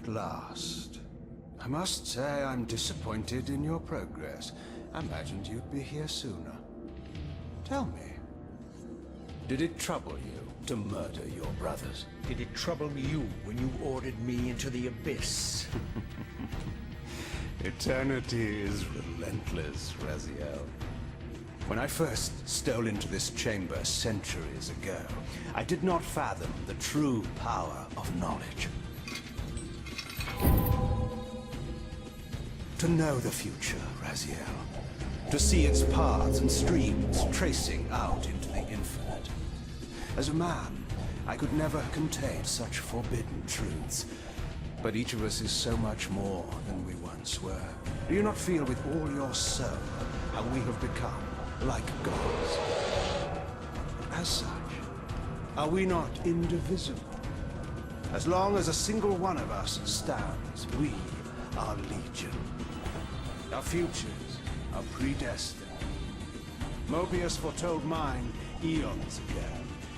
At last. I must say I'm disappointed in your progress. I imagined you'd be here sooner. Tell me, did it trouble you to murder your brothers? Did it trouble you when you ordered me into the abyss? Eternity is relentless, Raziel. When I first stole into this chamber centuries ago, I did not fathom the true power of knowledge. To know the future, Raziel. To see its paths and streams tracing out into the infinite. As a man, I could never contain such forbidden truths. But each of us is so much more than we once were. Do you not feel with all your soul how we have become like gods? As such, are we not indivisible? As long as a single one of us stands, we are legion. Our futures are predestined. Moebius foretold mine eons ago.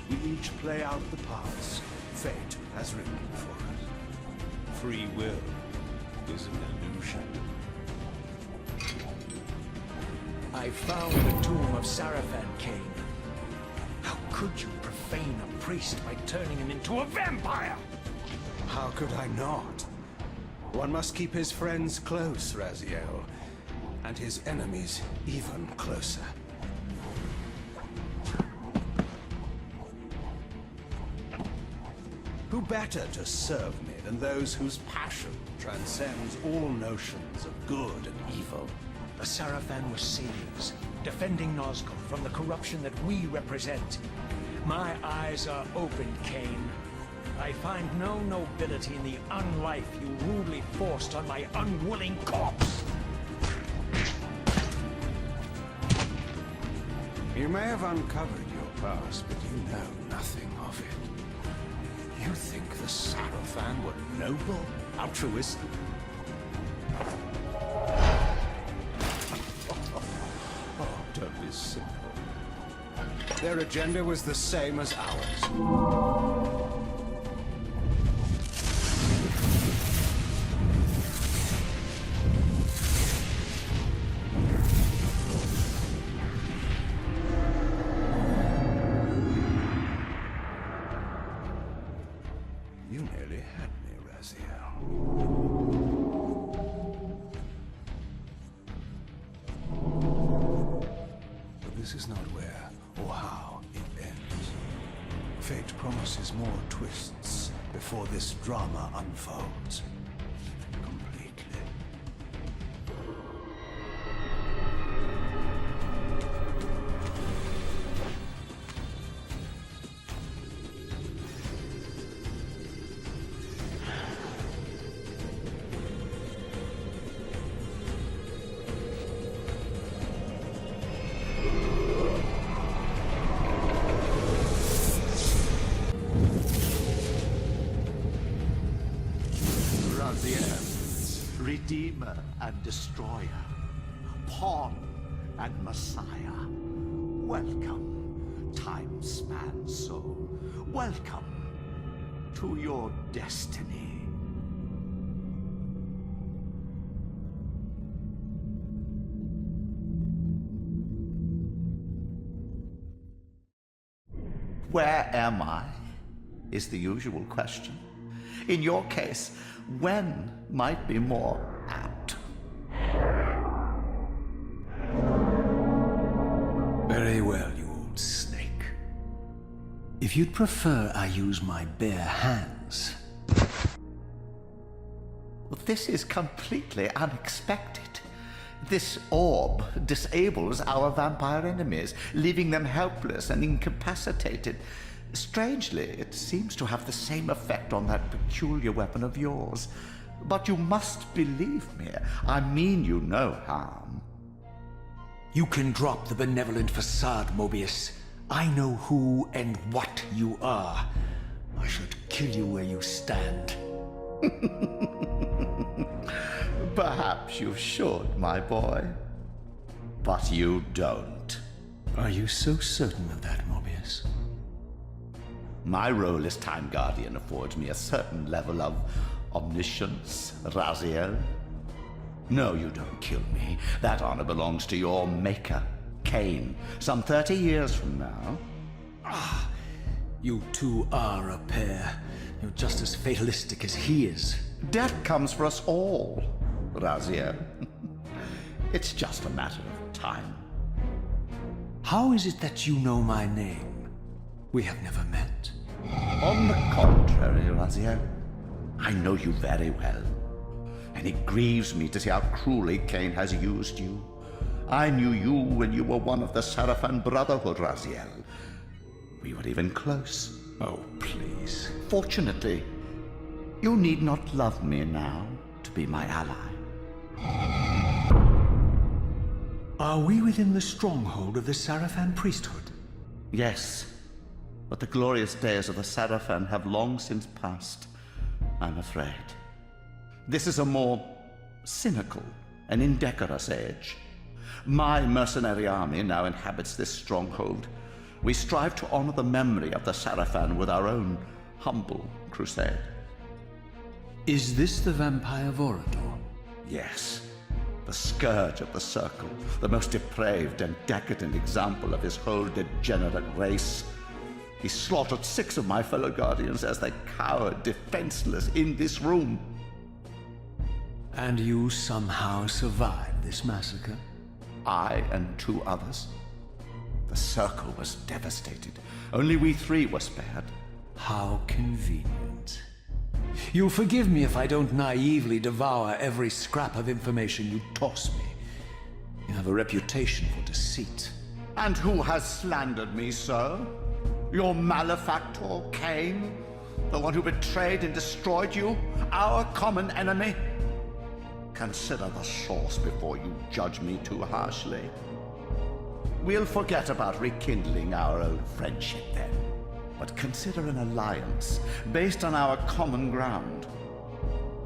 We each play out the parts fate has written for us. Free will is an illusion. I found the tomb of Sarafan, Kain. How could you profane a priest by turning him into a vampire? How could I not? One must keep his friends close, Raziel, and his enemies even closer. Who better to serve me than those whose passion transcends all notions of good and evil? The Sarafan were saviors, defending Nosgoth from the corruption that we represent. My eyes are opened, Kain. I find no nobility in the unlife you rudely forced on my unwilling corpse. You may have uncovered your past, but you know nothing of it. You think the Sarafan were noble, altruistic? Oh, don't be simple. Their agenda was the same as ours. You nearly had me, Raziel. But this is not where or how it ends. Fate promises more twists before this drama unfolds completely. Redeemer and destroyer, pawn and messiah. Welcome, time-span soul. Welcome to your destiny. Where am I? Is the usual question. In your case, when might be more apt. Very well, you old snake. If you'd prefer I use my bare hands... Well, this is completely unexpected. This orb disables our vampire enemies, leaving them helpless and incapacitated. Strangely, it seems to have the same effect on that peculiar weapon of yours. But you must believe me. I mean you no harm. You can drop the benevolent facade, Moebius. I know who and what you are. I should kill you where you stand. Perhaps you should, my boy. But you don't. Are you so certain of that, Moebius? My role as Time Guardian affords me a certain level of omniscience, Raziel? No, you don't kill me. That honor belongs to your maker, Kain, some 30 years from now. You two are a pair. You're just as fatalistic as he is. Death comes for us all, Raziel. It's just a matter of time. How is it that you know my name? We have never met. On the contrary, Raziel, I know you very well. And it grieves me to see how cruelly Kain has used you. I knew you when you were one of the Sarafan Brotherhood, Raziel. We were even close. Oh, please. Fortunately, you need not love me now to be my ally. Are we within the stronghold of the Sarafan priesthood? Yes, but the glorious days of the Sarafan have long since passed, I'm afraid. This is a more cynical and indecorous age. My mercenary army now inhabits this stronghold. We strive to honor the memory of the Sarafan with our own humble crusade. Is this the vampire Vorador? Yes, the scourge of the Circle, the most depraved and decadent example of his whole degenerate race. He slaughtered 6 of my fellow guardians as they cowered defenseless in this room. And you somehow survived this massacre? I and 2 others. The Circle was devastated. Only we 3 were spared. How convenient. You'll forgive me if I don't naively devour every scrap of information you toss me. You have a reputation for deceit. And who has slandered me so? Your malefactor, Kain? The one who betrayed and destroyed you? Our common enemy? Consider the source before you judge me too harshly. We'll forget about rekindling our old friendship then. But consider an alliance based on our common ground.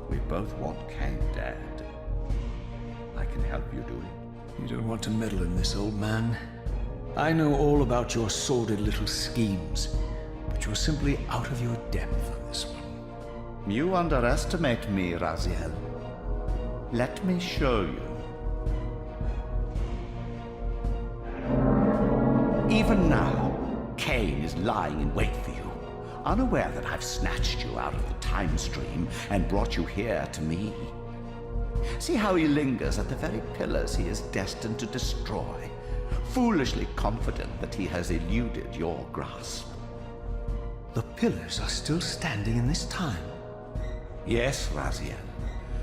We both want Kain dead. I can help you do it. You don't want to meddle in this, old man. I know all about your sordid little schemes, but you're simply out of your depth on this one. You underestimate me, Raziel. Let me show you. Even now, Kain is lying in wait for you, unaware that I've snatched you out of the time stream and brought you here to me. See how he lingers at the very pillars he is destined to destroy, foolishly confident that he has eluded your grasp. The pillars are still standing in this time. Yes, Raziel.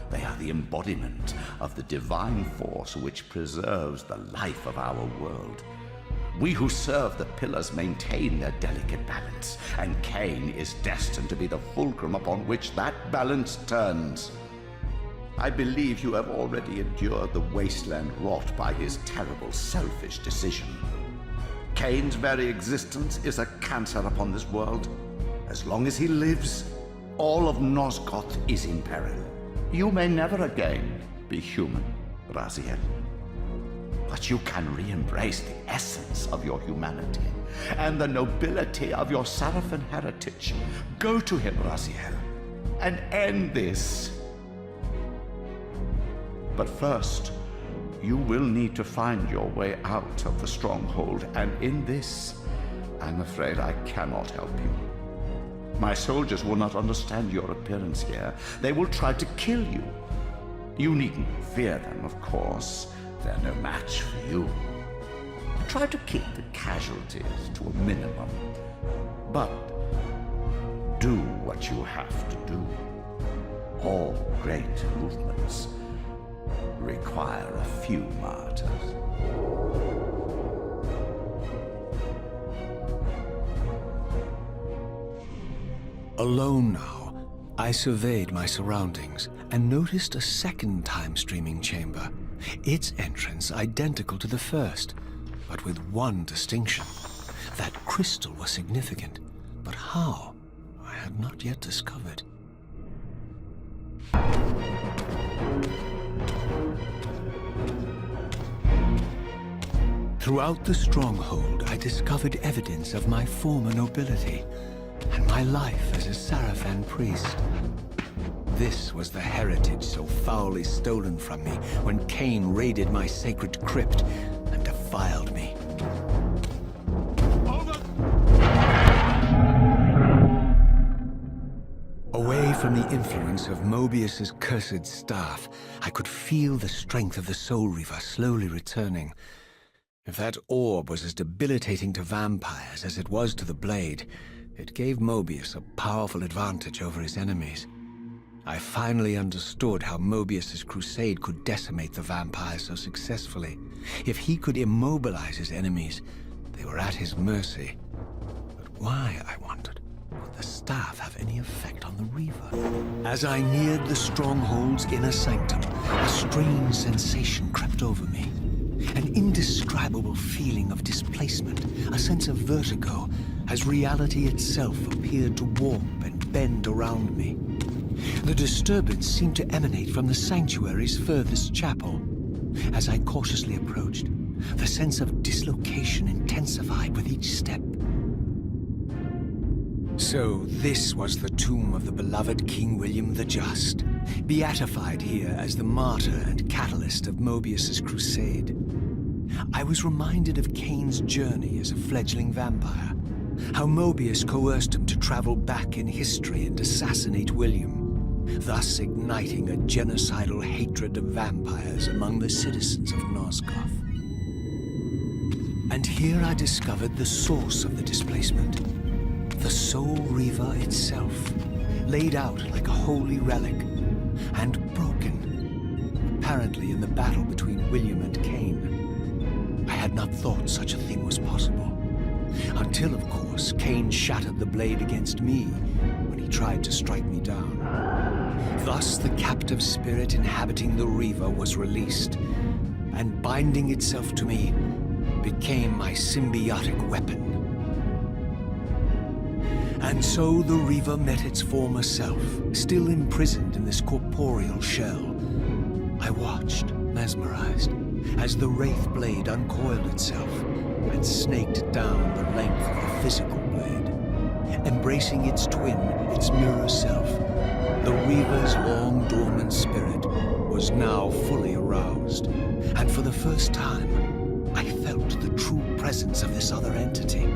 They are the embodiment of the divine force which preserves the life of our world. We who serve the pillars maintain their delicate balance, and Kain is destined to be the fulcrum upon which that balance turns. I believe you have already endured the wasteland wrought by his terrible, selfish decision. Kain's very existence is a cancer upon this world. As long as he lives, all of Nosgoth is in peril. You may never again be human, Raziel. But you can re-embrace the essence of your humanity and the nobility of your Sarafan heritage. Go to him, Raziel, and end this. But first, you will need to find your way out of the stronghold, and in this, I'm afraid I cannot help you. My soldiers will not understand your appearance here. They will try to kill you. You needn't fear them, of course. They're no match for you. Try to keep the casualties to a minimum. But do what you have to do. All great movements require a few martyrs. Alone now, I surveyed my surroundings and noticed a second time-streaming chamber. Its entrance identical to the first, but with one distinction. That crystal was significant, but how, I had not yet discovered. Throughout the stronghold, I discovered evidence of my former nobility and my life as a Sarafan priest. This was the heritage so foully stolen from me when Kain raided my sacred crypt and defiled me. Away from the influence of Moebius's cursed staff, I could feel the strength of the Soul Reaver slowly returning. If that orb was as debilitating to vampires as it was to the blade, it gave Moebius a powerful advantage over his enemies. I finally understood how Moebius's crusade could decimate the vampires so successfully. If he could immobilize his enemies, they were at his mercy. But why, I wondered, would the staff have any effect on the Reaver? As I neared the stronghold's inner sanctum, a strange sensation crept over me. An indescribable feeling of displacement, a sense of vertigo, as reality itself appeared to warp and bend around me. The disturbance seemed to emanate from the sanctuary's furthest chapel. As I cautiously approached, the sense of dislocation intensified with each step. So this was the tomb of the beloved King William the Just, beatified here as the martyr and catalyst of Moebius's crusade. I was reminded of Kain's journey as a fledgling vampire, how Moebius coerced him to travel back in history and assassinate William, thus igniting a genocidal hatred of vampires among the citizens of Nosgoth. And here I discovered the source of the displacement. The Soul Reaver itself, laid out like a holy relic, and broken, apparently in the battle between William and Kain. I had not thought such a thing was possible, until, of course, Kain shattered the blade against me when he tried to strike me down. Thus, the captive spirit inhabiting the Reaver was released, and binding itself to me became my symbiotic weapon. And so the Reaver met its former self, still imprisoned in this corporeal shell. I watched, mesmerized, as the Wraith blade uncoiled itself and snaked down the length of the physical blade. Embracing its twin, its mirror self, the Reaver's long-dormant spirit was now fully aroused. And for the first time, I felt the true presence of this other entity,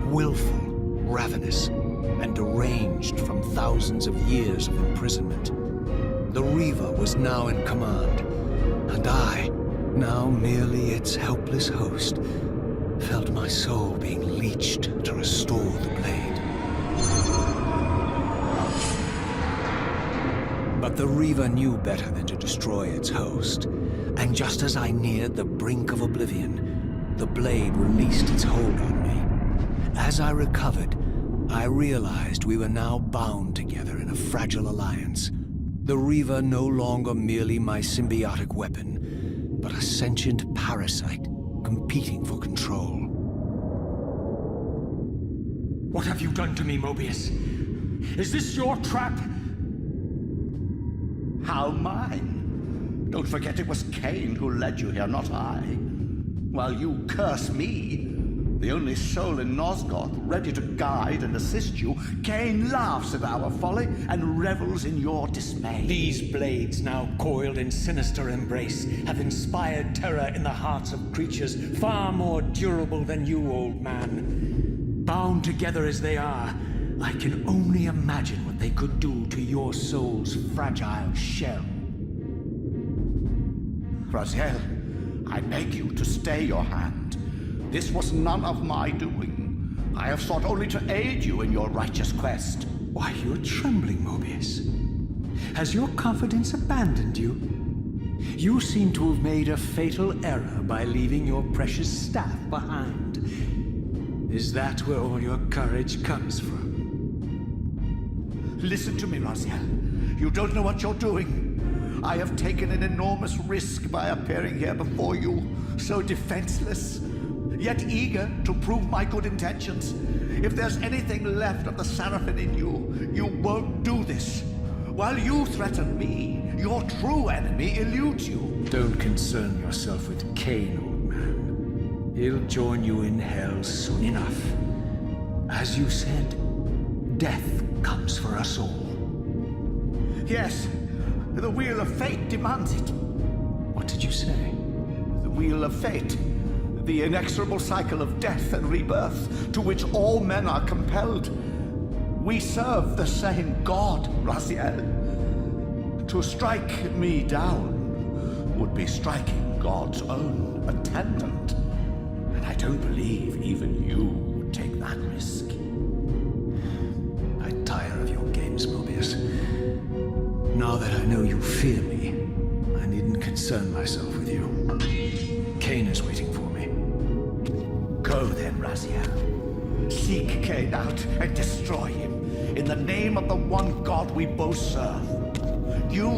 willful, ravenous, and deranged from thousands of years of imprisonment. The Reaver was now in command, and I, now merely its helpless host, felt my soul being leached to restore the blade. But the Reaver knew better than to destroy its host, and just as I neared the brink of oblivion, the blade released its hold on me. As I recovered, I realized we were now bound together in a fragile alliance. The Reaver no longer merely my symbiotic weapon, but a sentient parasite competing for control. What have you done to me, Moebius? Is this your trap? How mine? Don't forget it was Kain who led you here, not I. While you curse me, the only soul in Nosgoth ready to guide and assist you, Kain laughs at our folly and revels in your dismay. These blades, now coiled in sinister embrace, have inspired terror in the hearts of creatures far more durable than you, old man. Bound together as they are, I can only imagine what they could do to your soul's fragile shell. Raziel, I beg you to stay your hand. This was none of my doing. I have sought only to aid you in your righteous quest. Why, you're trembling, Moebius. Has your confidence abandoned you? You seem to have made a fatal error by leaving your precious staff behind. Is that where all your courage comes from? Listen to me, Raziel. You don't know what you're doing. I have taken an enormous risk by appearing here before you, so defenseless, yet eager to prove my good intentions. If there's anything left of the Seraphim in you, you won't do this. While you threaten me, your true enemy eludes you. Don't concern yourself with Kain, old man. He'll join you in hell soon enough. As you said, death comes for us all. Yes, the Wheel of Fate demands it. What did you say? The Wheel of Fate. The inexorable cycle of death and rebirth to which all men are compelled. We serve the same God, Raziel. To strike me down would be striking God's own attendant. And I don't believe even you would take that risk. I tire of your games, Moebius. Now that I know you fear me, I needn't concern myself with you. Kain is waiting for me. Go then, Raziel. Seek Kain out and destroy him in the name of the one God we both serve. You,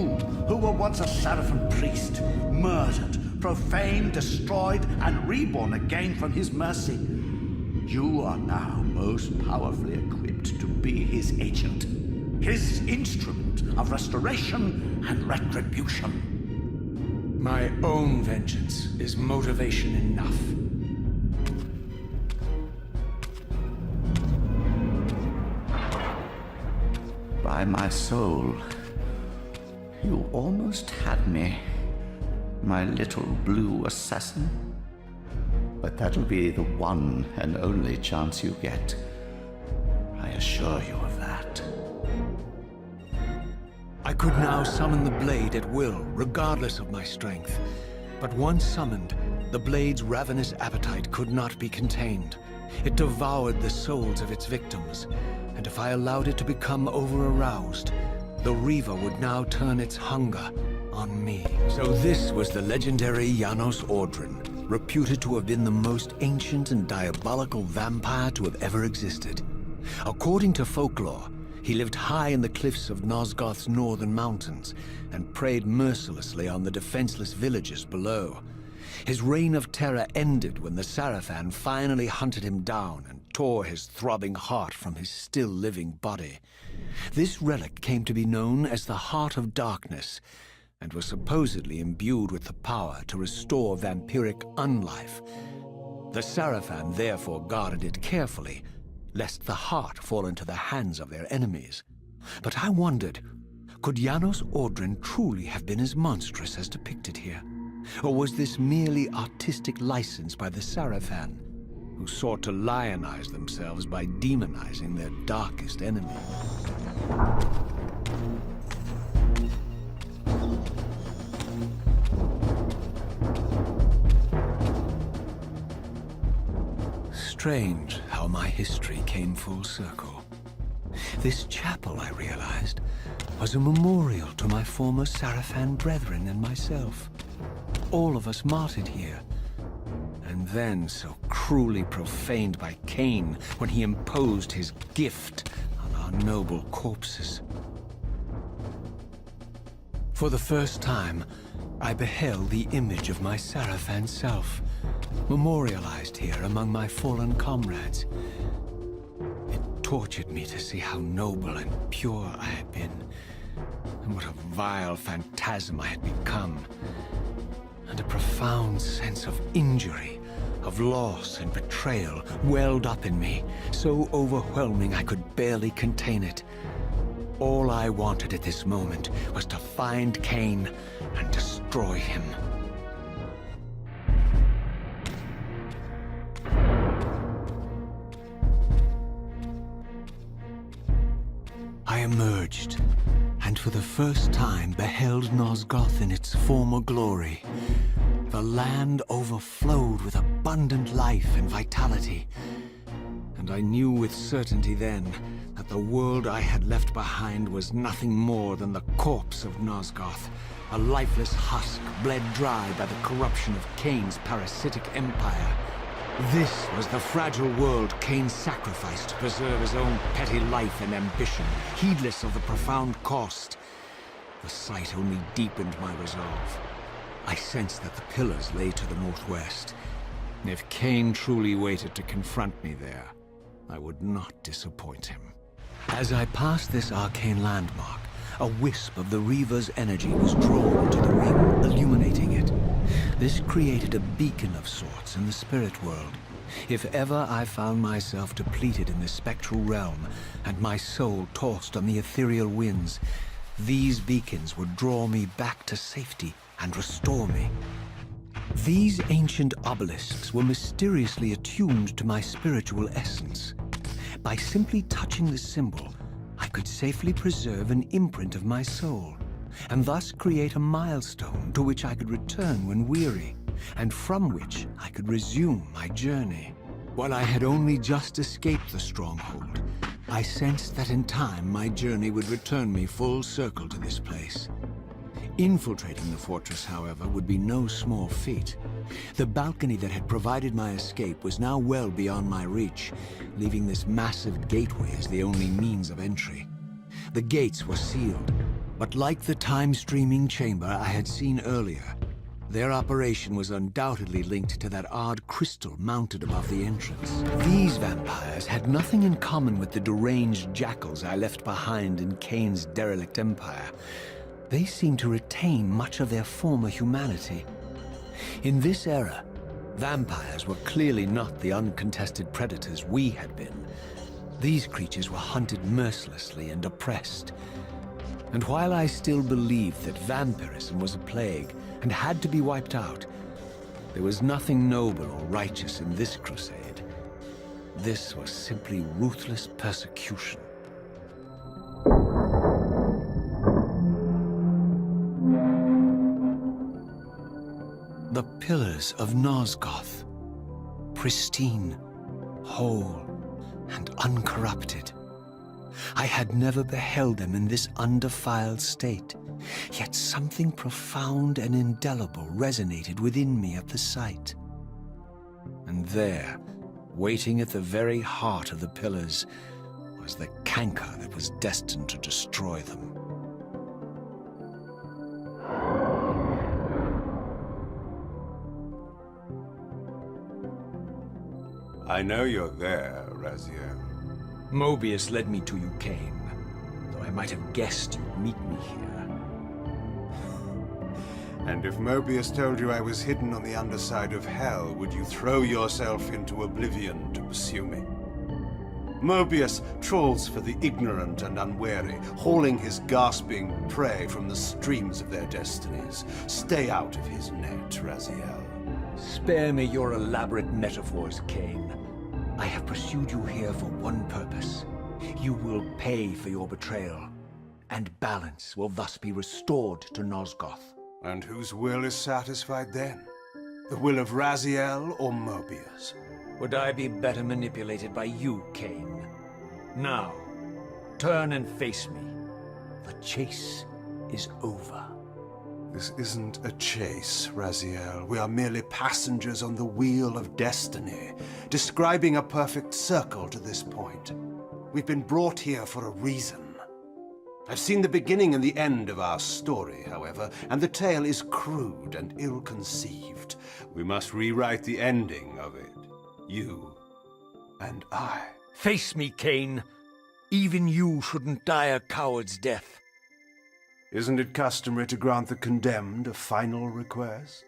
who were once a Seraphim priest, murdered, profaned, destroyed, and reborn again from his mercy. You are now most powerfully equipped to be his agent, his instrument of restoration and retribution. My own vengeance is motivation enough. By my soul, you almost had me, my little blue assassin. But that'll be the one and only chance you get. I assure you of that. I could now summon the blade at will, regardless of my strength. But once summoned, the blade's ravenous appetite could not be contained. It devoured the souls of its victims, and if I allowed it to become over-aroused, the Reaver would now turn its hunger on me. So this was the legendary Janos Ordrin, reputed to have been the most ancient and diabolical vampire to have ever existed. According to folklore, he lived high in the cliffs of Nosgoth's northern mountains and preyed mercilessly on the defenseless villages below. His reign of terror ended when the Sarafan finally hunted him down and tore his throbbing heart from his still-living body. This relic came to be known as the Heart of Darkness, and was supposedly imbued with the power to restore vampiric unlife. The Sarafan therefore guarded it carefully, lest the heart fall into the hands of their enemies. But I wondered, could Janos Ordrin truly have been as monstrous as depicted here? Or was this merely artistic license by the Sarafan, who sought to lionize themselves by demonizing their darkest enemy? Strange how my history came full circle. This chapel, I realized, was a memorial to my former Sarafan brethren and myself. All of us martyred here, and then so cruelly profaned by Kain when he imposed his gift on our noble corpses. For the first time, I beheld the image of my Sarafan self, memorialized here among my fallen comrades. It tortured me to see how noble and pure I had been, and what a vile phantasm I had become. And a profound sense of injury, of loss and betrayal welled up in me, so overwhelming I could barely contain it. All I wanted at this moment was to find Kain and destroy him. I emerged, and for the first time beheld Nosgoth in its former glory. The land overflowed with abundant life and vitality, and I knew with certainty then that the world I had left behind was nothing more than the corpse of Nosgoth, a lifeless husk bled dry by the corruption of Kain's parasitic empire. This was the fragile world Kain sacrificed to preserve his own petty life and ambition, heedless of the profound cost. The sight only deepened my resolve. I sensed that the pillars lay to the northwest. If Kain truly waited to confront me there, I would not disappoint him. As I passed this arcane landmark, a wisp of the Reaver's energy was drawn to the ring, illuminating it. This created a beacon of sorts in the spirit world. If ever I found myself depleted in the spectral realm, and my soul tossed on the ethereal winds, These beacons would draw me back to safety and restore me. These ancient obelisks were mysteriously attuned to my spiritual essence. By simply touching the symbol, I could safely preserve an imprint of my soul, and thus create a milestone to which I could return when weary, and from which I could resume my journey. While I had only just escaped the stronghold, I sensed that in time my journey would return me full circle to this place. Infiltrating the fortress, however, would be no small feat. The balcony that had provided my escape was now well beyond my reach, leaving this massive gateway as the only means of entry. The gates were sealed, but like the time-streaming chamber I had seen earlier, their operation was undoubtedly linked to that odd crystal mounted above the entrance. These vampires had nothing in common with the deranged jackals I left behind in Kain's derelict empire. They seemed to retain much of their former humanity. In this era, vampires were clearly not the uncontested predators we had been. These creatures were hunted mercilessly and oppressed. And while I still believed that vampirism was a plague and had to be wiped out, there was nothing noble or righteous in this crusade. This was simply ruthless persecution. The Pillars of Nosgoth, pristine, whole, and uncorrupted. I had never beheld them in this undefiled state, yet something profound and indelible resonated within me at the sight. And there, waiting at the very heart of the pillars, was the canker that was destined to destroy them. I know you're there, Raziel. Moebius led me to you, Kain, though I might have guessed you'd meet me here. And if Moebius told you I was hidden on the underside of hell, would you throw yourself into oblivion to pursue me? Moebius trawls for the ignorant and unwary, hauling his gasping prey from the streams of their destinies. Stay out of his net, Raziel. Spare me your elaborate metaphors, Kain. I have pursued you here for one purpose. You will pay for your betrayal, and balance will thus be restored to Nosgoth. And whose will is satisfied then? The will of Raziel or Moebius? Would I be better manipulated by you, Kain? Now, turn and face me. The chase is over. This isn't a chase, Raziel. We are merely passengers on the wheel of destiny, describing a perfect circle to this point. We've been brought here for a reason. I've seen the beginning and the end of our story, however, and the tale is crude and ill-conceived. We must rewrite the ending of it. You and I. Face me, Kain. Even you shouldn't die a coward's death. Isn't it customary to grant the condemned a final request?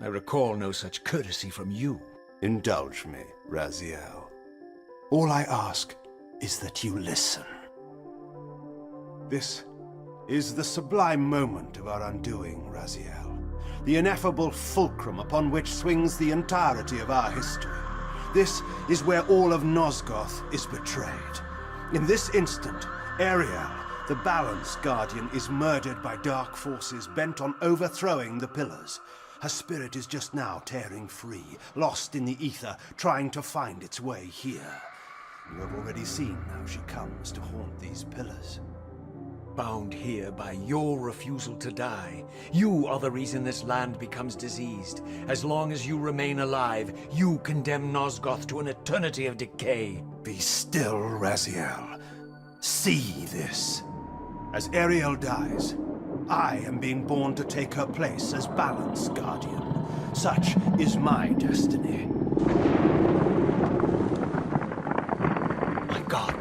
I recall no such courtesy from you. Indulge me, Raziel. All I ask is that you listen. This is the sublime moment of our undoing, Raziel. The ineffable fulcrum upon which swings the entirety of our history. This is where all of Nosgoth is betrayed. In this instant, Ariel, the Balance Guardian, is murdered by dark forces bent on overthrowing the Pillars. Her spirit is just now tearing free, lost in the ether, trying to find its way here. You have already seen how she comes to haunt these Pillars. Bound here by your refusal to die. You are the reason this land becomes diseased. As long as you remain alive, you condemn Nosgoth to an eternity of decay. Be still, Raziel. See this. As Ariel dies, I am being born to take her place as Balance Guardian. Such is my destiny. My God.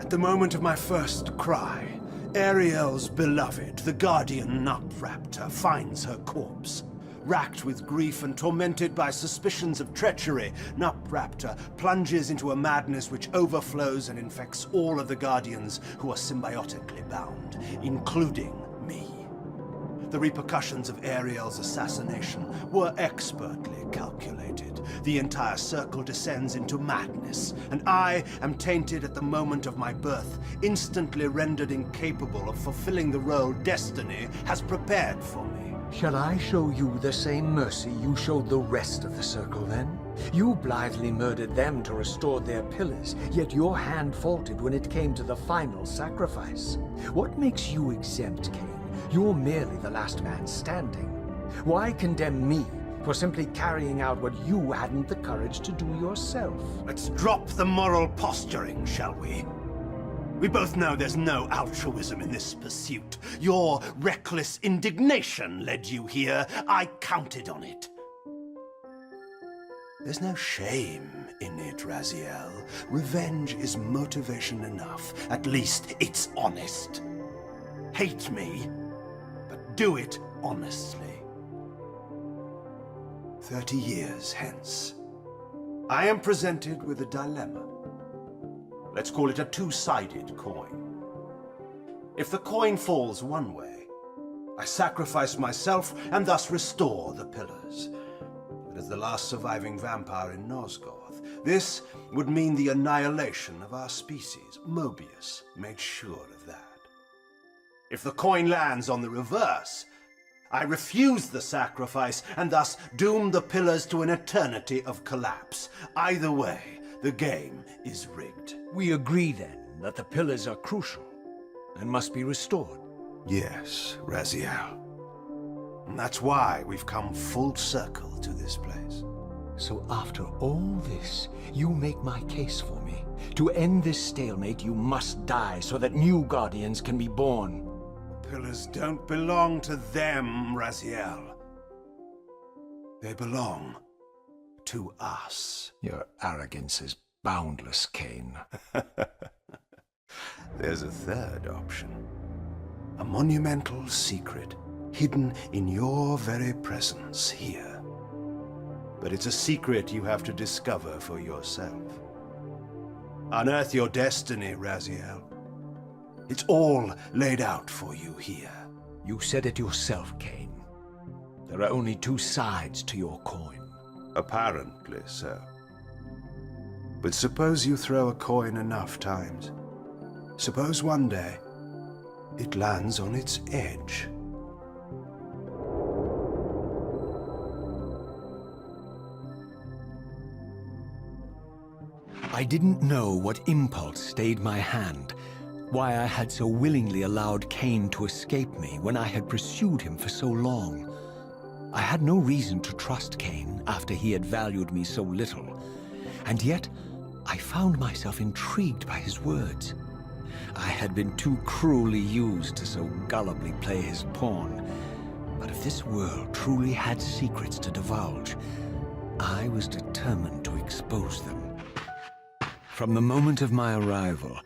At the moment of my first cry, Ariel's beloved, the Guardian Nut Raptor, finds her corpse. racked with grief and tormented by suspicions of treachery, Nupraptor plunges into a madness which overflows and infects all of the Guardians who are symbiotically bound, including me. The repercussions of Ariel's assassination were expertly calculated. The entire circle descends into madness, and I am tainted at the moment of my birth, instantly rendered incapable of fulfilling the role destiny has prepared for me. Shall I show you the same mercy you showed the rest of the circle, then? You blithely murdered them to restore their pillars, yet your hand faltered when it came to the final sacrifice. What makes you exempt, Kain? You're merely the last man standing. Why condemn me for simply carrying out what you hadn't the courage to do yourself? Let's drop the moral posturing, shall we? We both know there's no altruism in this pursuit. Your reckless indignation led you here. I counted on it. There's no shame in it, Raziel. Revenge is motivation enough. At least it's honest. Hate me, but do it honestly. 30 years hence, I am presented with a dilemma. Let's call it a two-sided coin. If the coin falls one way, I sacrifice myself and thus restore the pillars. But as the last surviving vampire in Nosgoth, this would mean the annihilation of our species. Moebius made sure of that. If the coin lands on the reverse, I refuse the sacrifice and thus doom the pillars to an eternity of collapse. Either way, the game is rigged. We agree, then, that the pillars are crucial and must be restored. Yes, Raziel. And that's why we've come full circle to this place. So after all this, you make my case for me. To end this stalemate, you must die so that new Guardians can be born. The pillars don't belong to them, Raziel. They belong to us. Your arrogance is boundless, Kain. There's a third option. A monumental secret hidden in your very presence here. But it's a secret you have to discover for yourself. Unearth your destiny, Raziel. It's all laid out for you here. You said it yourself, Kain. There are only two sides to your coin. Apparently so. But suppose you throw a coin enough times. Suppose one day it lands on its edge. I didn't know what impulse stayed my hand, why I had so willingly allowed Kain to escape me when I had pursued him for so long. I had no reason to trust Kain after he had valued me so little, and yet I found myself intrigued by his words. I had been too cruelly used to so gullibly play his pawn, but if this world truly had secrets to divulge, I was determined to expose them. From the moment of my arrival,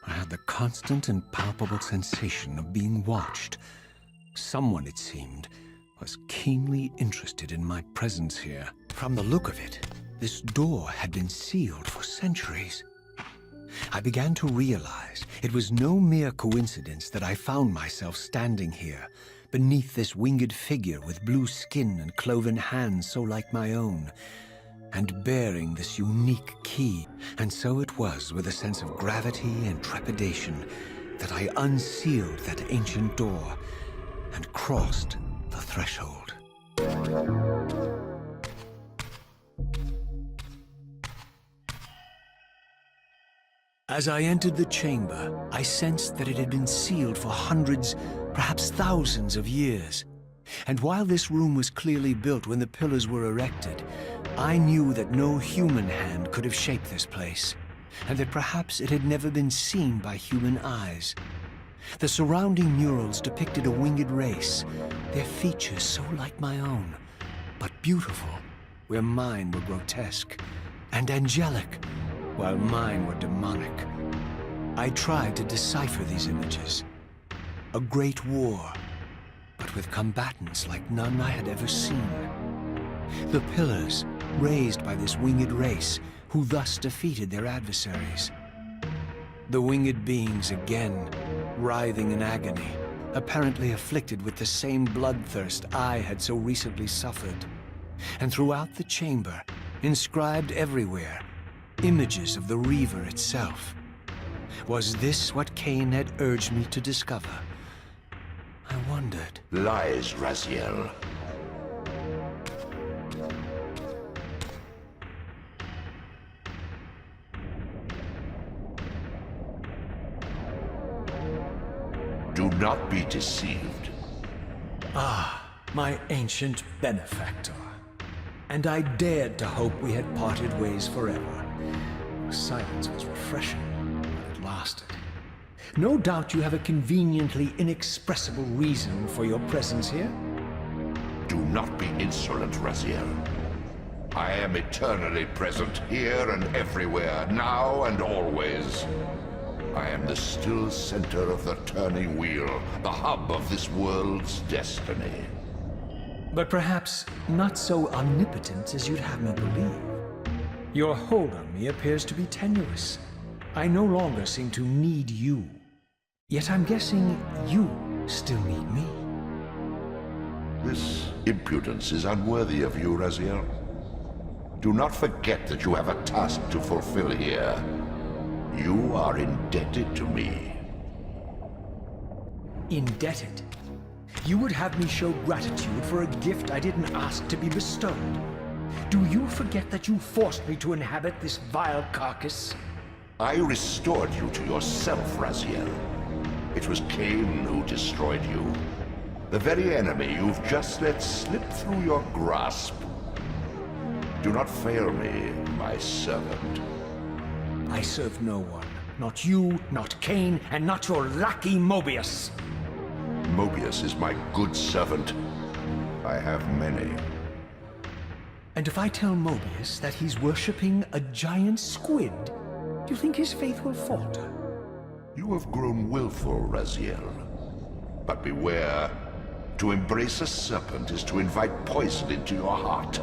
I had the constant and palpable sensation of being watched. Someone, it seemed, was keenly interested in my presence here. From the look of it, this door had been sealed for centuries. I began to realize it was no mere coincidence that I found myself standing here, beneath this winged figure with blue skin and cloven hands so like my own, and bearing this unique key. And so it was with a sense of gravity and trepidation that I unsealed that ancient door and crossed the threshold. As I entered the chamber, I sensed that it had been sealed for hundreds, perhaps thousands of years. And while this room was clearly built when the pillars were erected, I knew that no human hand could have shaped this place, and that perhaps it had never been seen by human eyes. The surrounding murals depicted a winged race, their features so like my own, but beautiful, where mine were grotesque, and angelic, while mine were demonic. I tried to decipher these images. A great war, but with combatants like none I had ever seen. The pillars, raised by this winged race, who thus defeated their adversaries. The winged beings again, writhing in agony, apparently afflicted with the same bloodthirst I had so recently suffered. And throughout the chamber, inscribed everywhere, images of the Reaver itself. Was this what Kain had urged me to discover? I wondered. Lies, Raziel. Do not be deceived. Ah, my ancient benefactor. And I dared to hope we had parted ways forever. Silence was refreshing, but it lasted. No doubt you have a conveniently inexpressible reason for your presence here? Do not be insolent, Raziel. I am eternally present here and everywhere, now and always. I am the still center of the turning wheel, the hub of this world's destiny. But perhaps not so omnipotent as you'd have me believe. Your hold on me appears to be tenuous. I no longer seem to need you. Yet I'm guessing you still need me. This impudence is unworthy of you, Raziel. Do not forget that you have a task to fulfill here. You are indebted to me. Indebted? You would have me show gratitude for a gift I didn't ask to be bestowed. Do you forget that you forced me to inhabit this vile carcass? I restored you to yourself, Raziel. It was Kain who destroyed you. The very enemy you've just let slip through your grasp. Do not fail me, my servant. I serve no one. Not you, not Kain, and not your lackey Moebius. Moebius is my good servant. I have many. And if I tell Moebius that he's worshipping a giant squid, do you think his faith will falter? You have grown willful, Raziel. But beware. To embrace a serpent is to invite poison into your heart.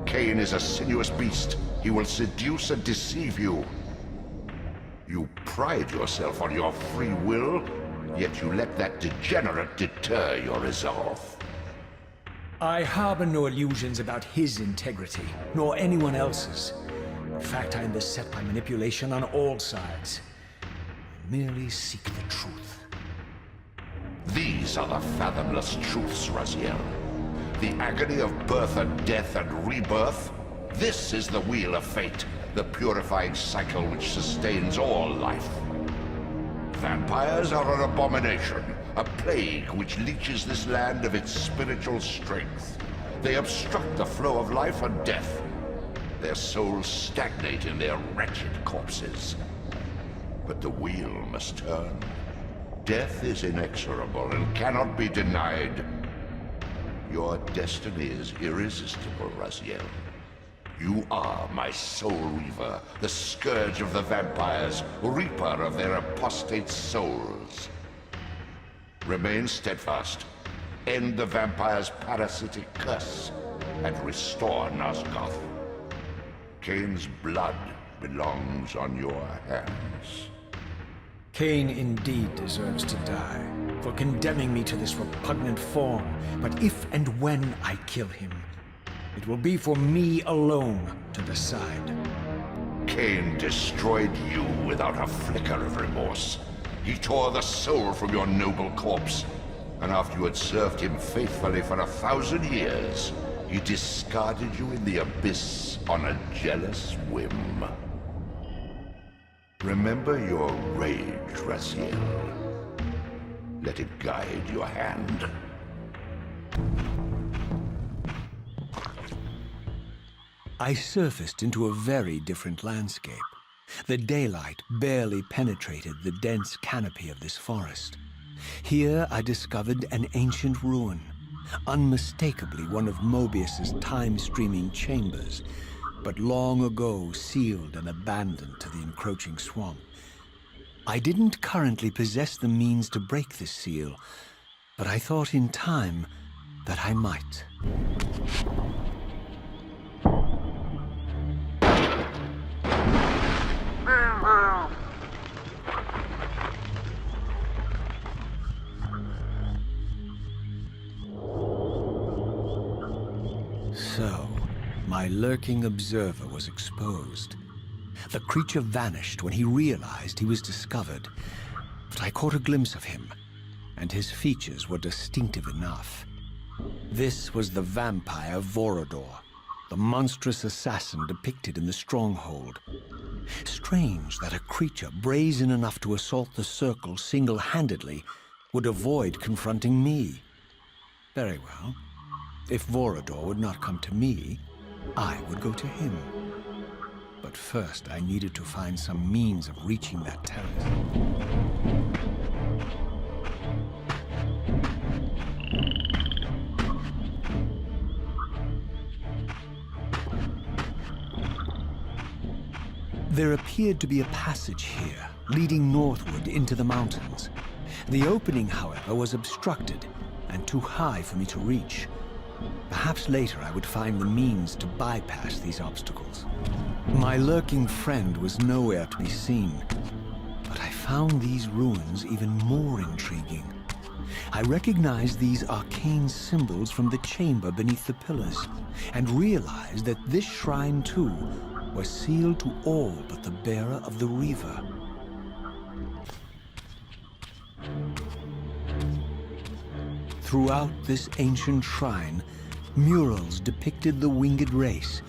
Kain is a sinuous beast. He will seduce and deceive you. You pride yourself on your free will, yet you let that degenerate deter your resolve. I harbor no illusions about his integrity, nor anyone else's. In fact, I am beset by manipulation on all sides. I merely seek the truth. These are the fathomless truths, Raziel. The agony of birth and death and rebirth. This is the wheel of fate, the purifying cycle which sustains all life. Vampires are an abomination, a plague which leeches this land of its spiritual strength. They obstruct the flow of life and death. Their souls stagnate in their wretched corpses. But the wheel must turn. Death is inexorable and cannot be denied. Your destiny is irresistible, Raziel. You are my soul reaver, the scourge of the vampires, reaper of their apostate souls. Remain steadfast, end the vampire's parasitic curse, and restore Nosgoth. Kain's blood belongs on your hands. Kain indeed deserves to die, for condemning me to this repugnant form. But if and when I kill him, it will be for me alone to decide. Kain destroyed you without a flicker of remorse. He tore the soul from your noble corpse, and after you had served him faithfully for 1,000 years, he discarded you in the abyss on a jealous whim. Remember your rage, Raziel. Let it guide your hand. I surfaced into a very different landscape. The daylight barely penetrated the dense canopy of this forest. Here I discovered an ancient ruin, unmistakably one of Moebius's time-streaming chambers, but long ago sealed and abandoned to the encroaching swamp. I didn't currently possess the means to break this seal, but I thought in time that I might. So, my lurking observer was exposed. The creature vanished when he realized he was discovered, but I caught a glimpse of him, and his features were distinctive enough. This was the vampire Vorador, the monstrous assassin depicted in the stronghold. Strange that a creature brazen enough to assault the Circle single-handedly would avoid confronting me. Very well. If Vorador would not come to me, I would go to him. But first, I needed to find some means of reaching that terrace. There appeared to be a passage here, leading northward into the mountains. The opening, however, was obstructed and too high for me to reach. Perhaps later I would find the means to bypass these obstacles. My lurking friend was nowhere to be seen, but I found these ruins even more intriguing. I recognized these arcane symbols from the chamber beneath the pillars, and realized that this shrine, too, was sealed to all but the bearer of the Reaver. Throughout this ancient shrine, murals depicted the winged race,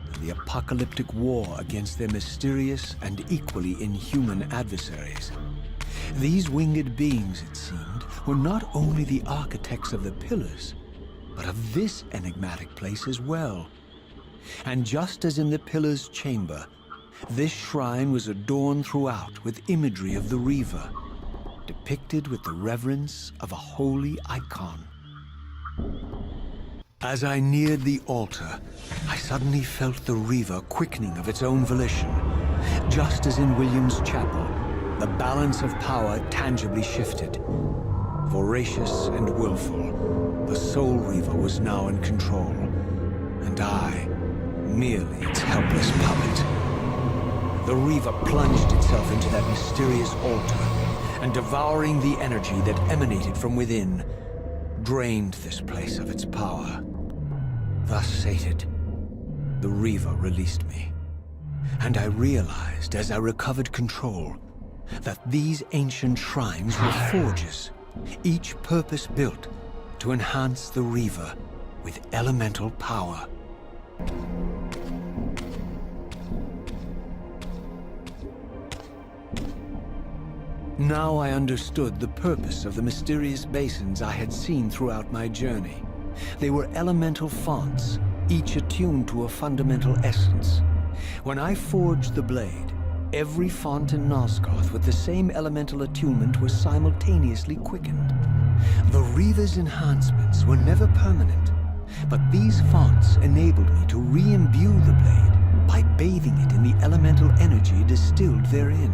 and the apocalyptic war against their mysterious and equally inhuman adversaries. These winged beings, it seemed, were not only the architects of the pillars, but of this enigmatic place as well. And just as in the Pillars chamber, this shrine was adorned throughout with imagery of the Reaver, depicted with the reverence of a holy icon. As I neared the altar, I suddenly felt the Reaver quickening of its own volition. Just as in William's chapel, the balance of power tangibly shifted. Voracious and willful, the Soul Reaver was now in control, and I, merely its helpless puppet. The Reaver plunged itself into that mysterious altar, and devouring the energy that emanated from within, drained this place of its power. Thus sated, the Reaver released me, and I realized as I recovered control that these ancient shrines were forges, each purpose-built to enhance the Reaver with elemental power. Now I understood the purpose of the mysterious basins I had seen throughout my journey. They were elemental fonts, each attuned to a fundamental essence. When I forged the blade, every font in Nosgoth with the same elemental attunement was simultaneously quickened. The Reaver's enhancements were never permanent, but these fonts enabled me to re-imbue the blade by bathing it in the elemental energy distilled therein.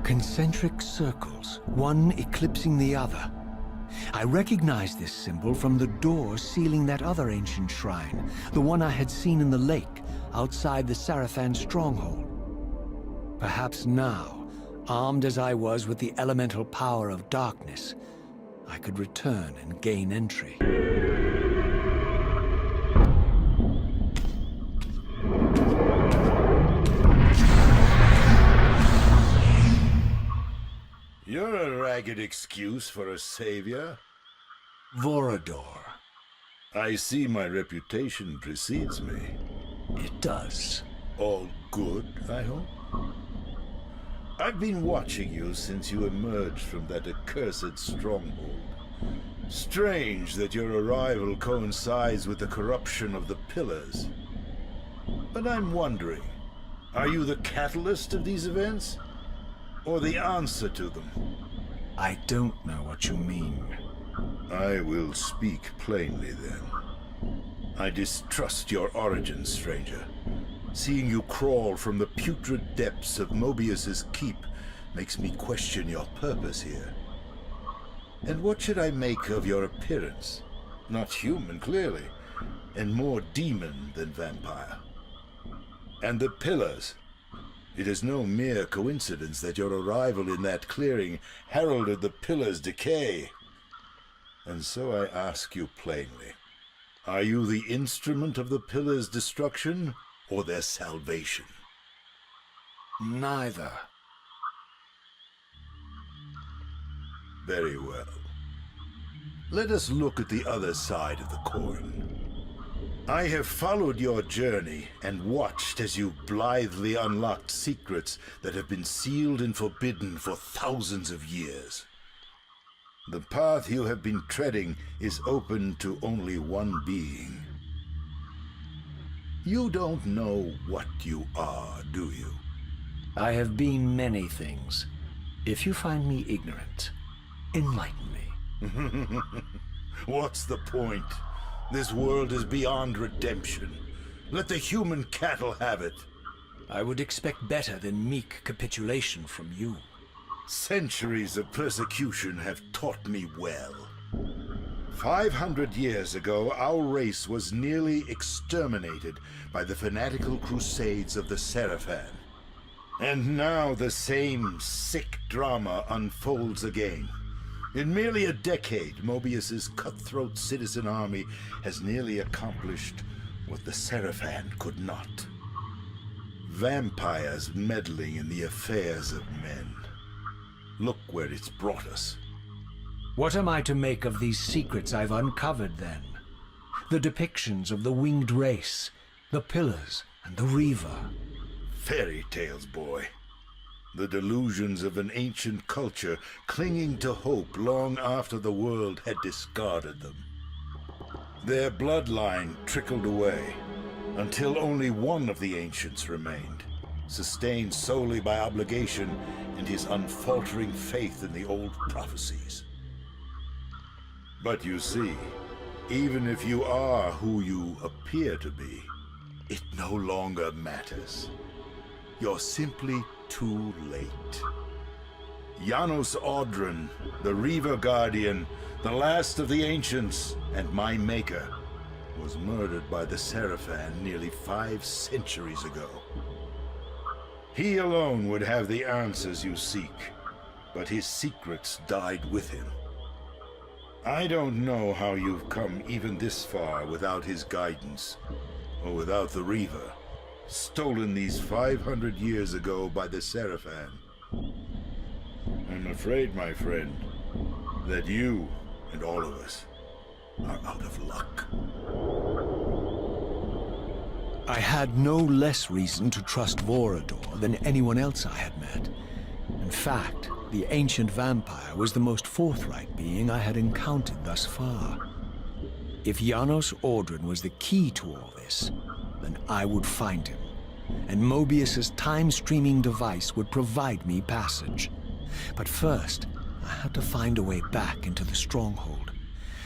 Concentric circles, one eclipsing the other. I recognized this symbol from the door sealing that other ancient shrine, the one I had seen in the lake outside the Sarafan stronghold. Perhaps now, armed as I was with the elemental power of darkness, I could return and gain entry. You're a ragged excuse for a savior. Vorador. I see my reputation precedes me. It does. All good, I hope? I've been watching you since you emerged from that accursed stronghold. Strange that your arrival coincides with the corruption of the Pillars. But I'm wondering, are you the catalyst of these events? Or the answer to them? I don't know what you mean. I will speak plainly then. I distrust your origin, stranger. Seeing you crawl from the putrid depths of Moebius's keep makes me question your purpose here. And what should I make of your appearance? Not human, clearly, and more demon than vampire. And the Pillars. It is no mere coincidence that your arrival in that clearing heralded the Pillars' decay. And so I ask you plainly, are you the instrument of the Pillars' destruction, or their salvation? Neither. Very well. Let us look at the other side of the coin. I have followed your journey and watched as you blithely unlocked secrets that have been sealed and forbidden for thousands of years. The path you have been treading is open to only one being. You don't know what you are, do you? I have been many things. If you find me ignorant, enlighten me. What's the point? This world is beyond redemption. Let the human cattle have it. I would expect better than meek capitulation from you. Centuries of persecution have taught me well. 500 years ago, our race was nearly exterminated by the fanatical crusades of the Seraphan. And now the same sick drama unfolds again. In merely a decade, Moebius's cutthroat citizen army has nearly accomplished what the Seraphan could not. Vampires meddling in the affairs of men. Look where it's brought us. What am I to make of these secrets I've uncovered, then? The depictions of the winged race, the Pillars, and the Reaver. Fairy tales, boy. The delusions of an ancient culture clinging to hope long after the world had discarded them. Their bloodline trickled away, until only one of the ancients remained, sustained solely by obligation and his unfaltering faith in the old prophecies. But you see, even if you are who you appear to be, it no longer matters. You're simply too late. Janos Audron, the Reaver Guardian, the last of the ancients, and my maker, was murdered by the Seraphan nearly 5 centuries ago. He alone would have the answers you seek, but his secrets died with him. I don't know how you've come even this far without his guidance, or without the Reaver, stolen these 500 years ago by the Seraphan. I'm afraid, my friend, that you and all of us are out of luck. I had no less reason to trust Vorador than anyone else I had met. In fact, the ancient vampire was the most forthright being I had encountered thus far. If Janos Audron was the key to all this, then I would find him, and Moebius's time-streaming device would provide me passage. But first, I had to find a way back into the stronghold,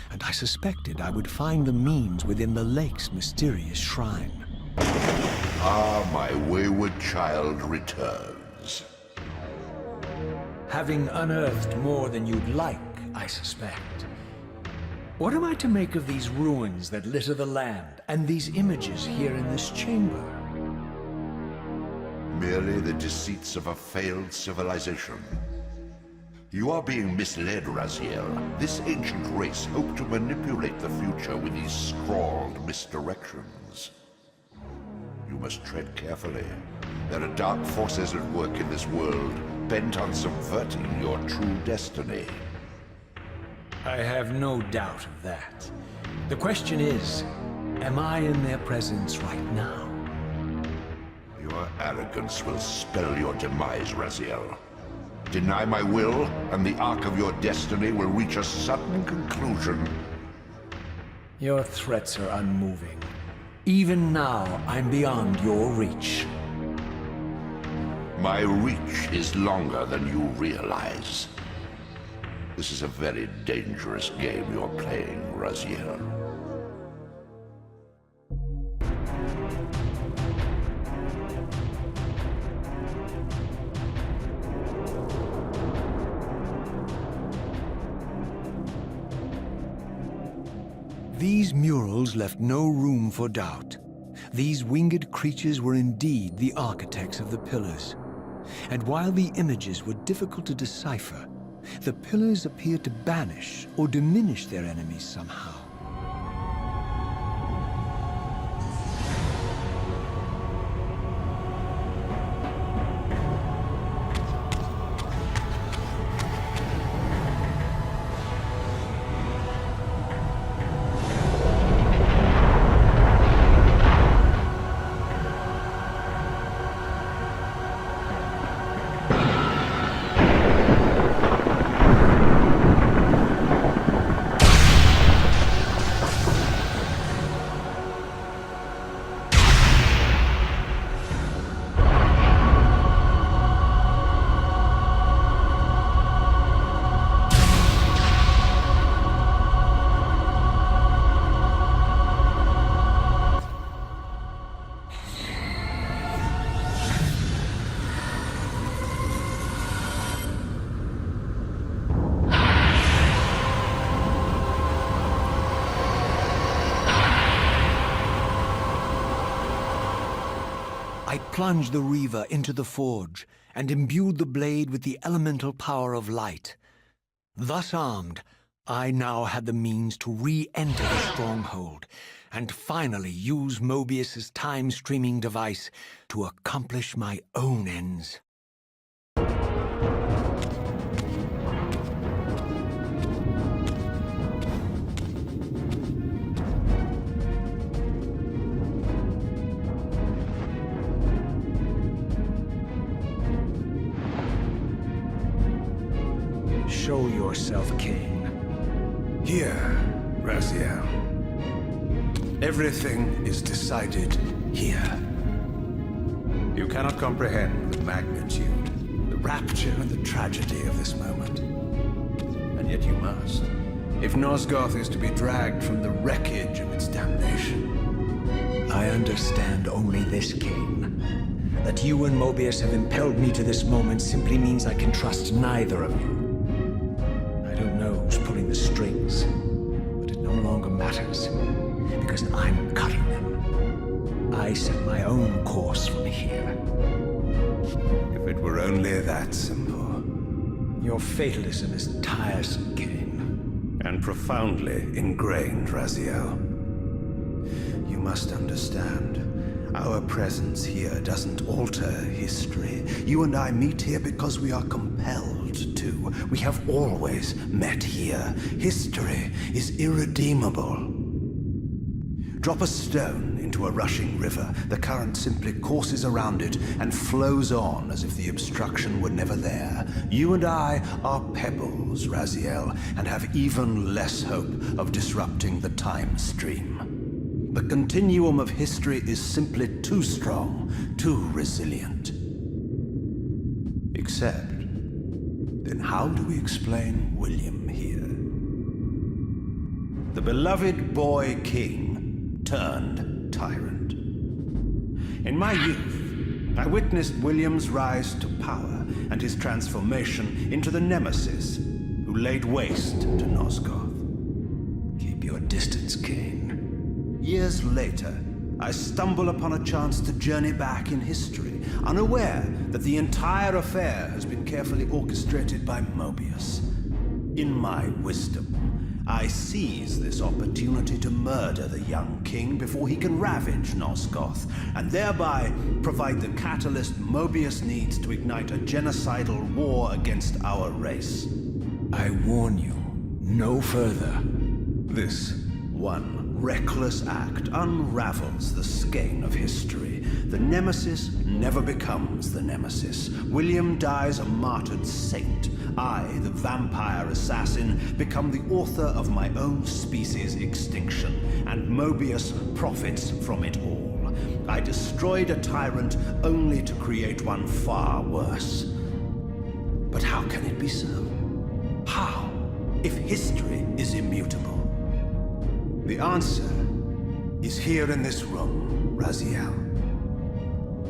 and I suspected I would find the means within the lake's mysterious shrine. Ah, my wayward child returns. Having unearthed more than you'd like, I suspect. What am I to make of these ruins that litter the land, and these images here in this chamber? Merely the deceits of a failed civilization. You are being misled, Raziel. This ancient race hoped to manipulate the future with these scrawled misdirections. You must tread carefully. There are dark forces at work in this world, bent on subverting your true destiny. I have no doubt of that. The question is, am I in their presence right now? Your arrogance will spell your demise, Raziel. Deny my will, and the arc of your destiny will reach a sudden conclusion. Your threats are unmoving. Even now, I'm beyond your reach. My reach is longer than you realize. This is a very dangerous game you're playing, Raziel. These murals left no room for doubt. These winged creatures were indeed the architects of the Pillars. And while the images were difficult to decipher, the Pillars appeared to banish or diminish their enemies somehow. I plunged the Reaver into the forge and imbued the blade with the elemental power of light. Thus armed, I now had the means to re-enter the stronghold and finally use Moebius's time-streaming device to accomplish my own ends. Show yourself, Kain. Here, Raziel. Everything is decided here. You cannot comprehend the magnitude, the rapture and the tragedy of this moment. And yet you must. If Nosgoth is to be dragged from the wreckage of its damnation. I understand only this, Kain. That you and Moebius have impelled me to this moment simply means I can trust neither of you. I don't know who's pulling the strings, but it no longer matters, because I'm cutting them. I set my own course from here. If it were only that simple. Your fatalism is tiresome, Kain. And profoundly ingrained, Raziel. You must understand. Our presence here doesn't alter history. You and I meet here because we are compelled to. We have always met here. History is irredeemable. Drop a stone into a rushing river. The current simply courses around it and flows on as if the obstruction were never there. You and I are pebbles, Raziel, and have even less hope of disrupting the time stream. The continuum of history is simply too strong, too resilient. Except, then how do we explain William here? The beloved boy king turned tyrant. In my youth, I witnessed William's rise to power and his transformation into the nemesis who laid waste to Nosgoth. Keep your distance, Kain. Years later, I stumble upon a chance to journey back in history, unaware that the entire affair has been carefully orchestrated by Moebius. In my wisdom, I seize this opportunity to murder the young king before he can ravage Nosgoth, and thereby provide the catalyst Moebius needs to ignite a genocidal war against our race. I warn you, no further. This one reckless act unravels the skein of history. The nemesis never becomes the nemesis. William dies a martyred saint. I, the vampire assassin, become the author of my own species' extinction, and Moebius profits from it all. I destroyed a tyrant only to create one far worse. But how can it be so? How, if history is immutable? The answer is here in this room, Raziel.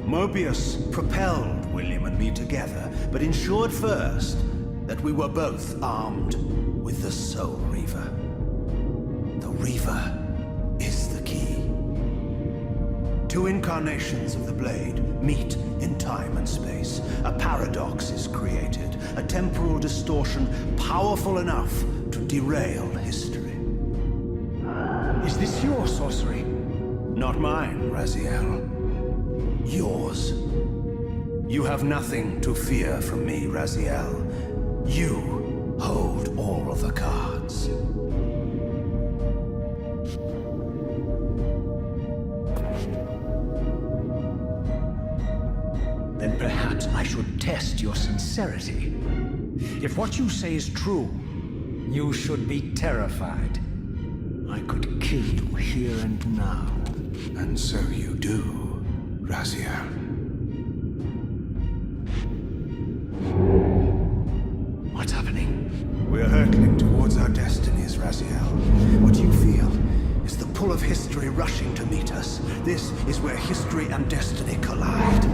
Moebius propelled William and me together, but ensured first that we were both armed with the Soul Reaver. The Reaver incarnations of the blade meet in time and space. A paradox is created, a temporal distortion powerful enough to derail history. Is this your sorcery? Not mine, Raziel. Yours. You have nothing to fear from me, Raziel. You hold all of the cards. Then perhaps I should test your sincerity. If what you say is true, you should be terrified. I could kill you here and now. And so you do, Raziel. What's happening? We're hurtling towards our destinies, Raziel. What you feel is the pull of history rushing to meet us. This is where history and destiny collide.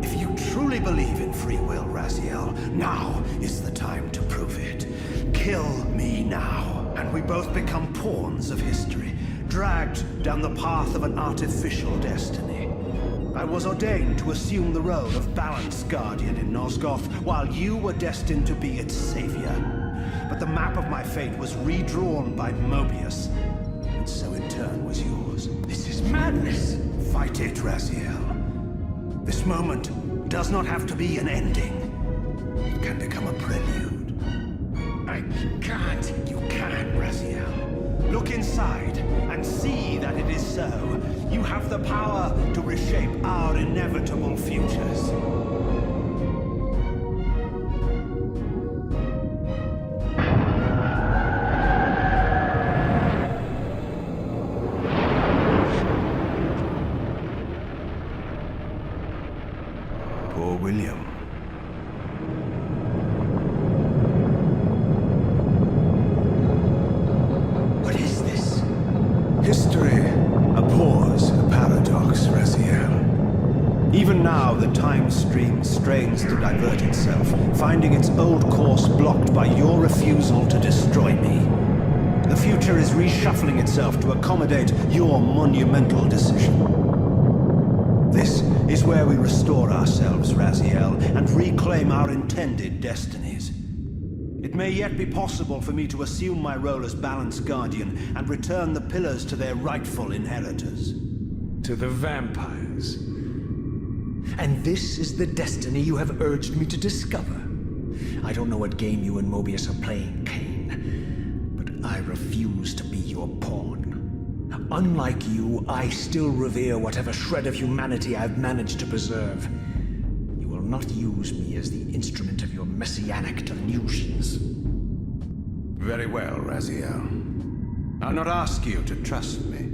If you truly believe in free will, Raziel, now is the time to prove it. Kill me now, and we both become pawns of history, dragged down the path of an artificial destiny. I was ordained to assume the role of Balance Guardian in Nosgoth, while you were destined to be its savior. But the map of my fate was redrawn by Moebius, and so in turn was yours. This is madness! Fight it, Raziel. This moment does not have to be an ending. It can become a prelude. I can't. You can, Raziel. Look inside and see that it is so. You have the power to reshape our inevitable futures. Poor William. What is this? History, a pause, a paradox, Raziel. Even now, the time stream strains to divert itself, finding its old course blocked by your refusal to destroy me. The future is reshuffling itself to accommodate your monumental decision. This is where we restore ourselves, Raziel, and reclaim our intended destinies. It may yet be possible for me to assume my role as Balance Guardian and return the Pillars to their rightful inheritors. To the vampires. And this is the destiny you have urged me to discover. I don't know what game you and Moebius are playing, Kain, but I refuse to be your pawn. Unlike you, I still revere whatever shred of humanity I've managed to preserve. You will not use me as the instrument of your messianic delusions. Very well, Raziel. I'll not ask you to trust me.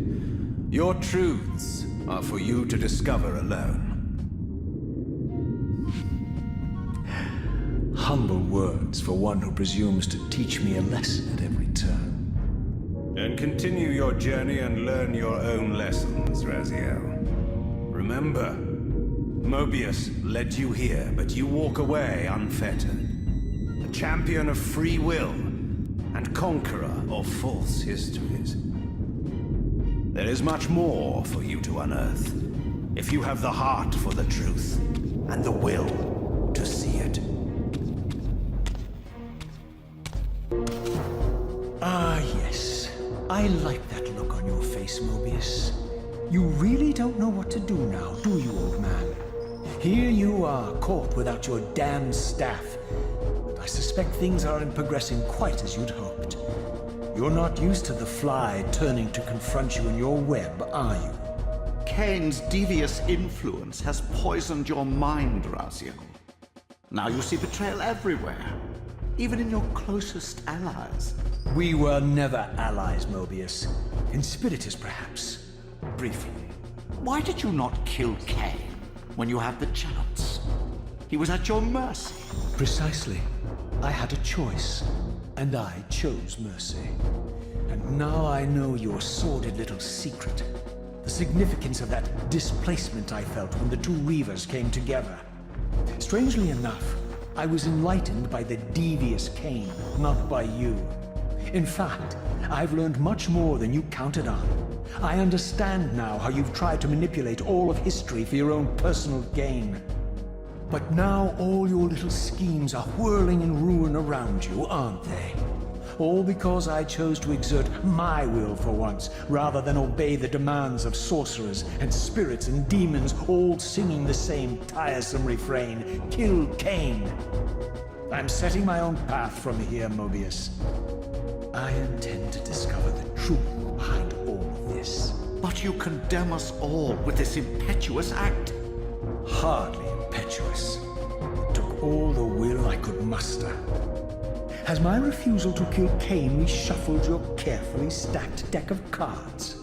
Your truths are for you to discover alone. Humble words for one who presumes to teach me a lesson at every turn. And continue your journey and learn your own lessons, Raziel. Remember, Moebius led you here, but you walk away unfettered. A champion of free will and conqueror of false histories. There is much more for you to unearth, if you have the heart for the truth and the will to see it. Ah, yes. I like that look on your face, Moebius. You really don't know what to do now, do you, old man? Here you are, caught without your damned staff. But I suspect things aren't progressing quite as you'd hoped. You're not used to the fly turning to confront you in your web, are you? Kain's devious influence has poisoned your mind, Raziel. Now you see betrayal everywhere, even in your closest allies. We were never allies, Moebius. Conspirators, perhaps. Briefly. Why did you not kill Kain when you had the chance? He was at your mercy. Precisely. I had a choice, and I chose mercy. And now I know your sordid little secret. The significance of that displacement I felt when the two Reavers came together. Strangely enough, I was enlightened by the devious Kain, not by you. In fact, I've learned much more than you counted on. I understand now how you've tried to manipulate all of history for your own personal gain. But now all your little schemes are whirling in ruin around you, aren't they? All because I chose to exert my will for once, rather than obey the demands of sorcerers and spirits and demons, all singing the same tiresome refrain, "Kill Kain." I'm setting my own path from here, Moebius. I intend to discover the truth behind all of this. But you condemn us all with this impetuous act. Hardly impetuous. It took all the will I could muster. Has my refusal to kill Kain reshuffled your carefully stacked deck of cards?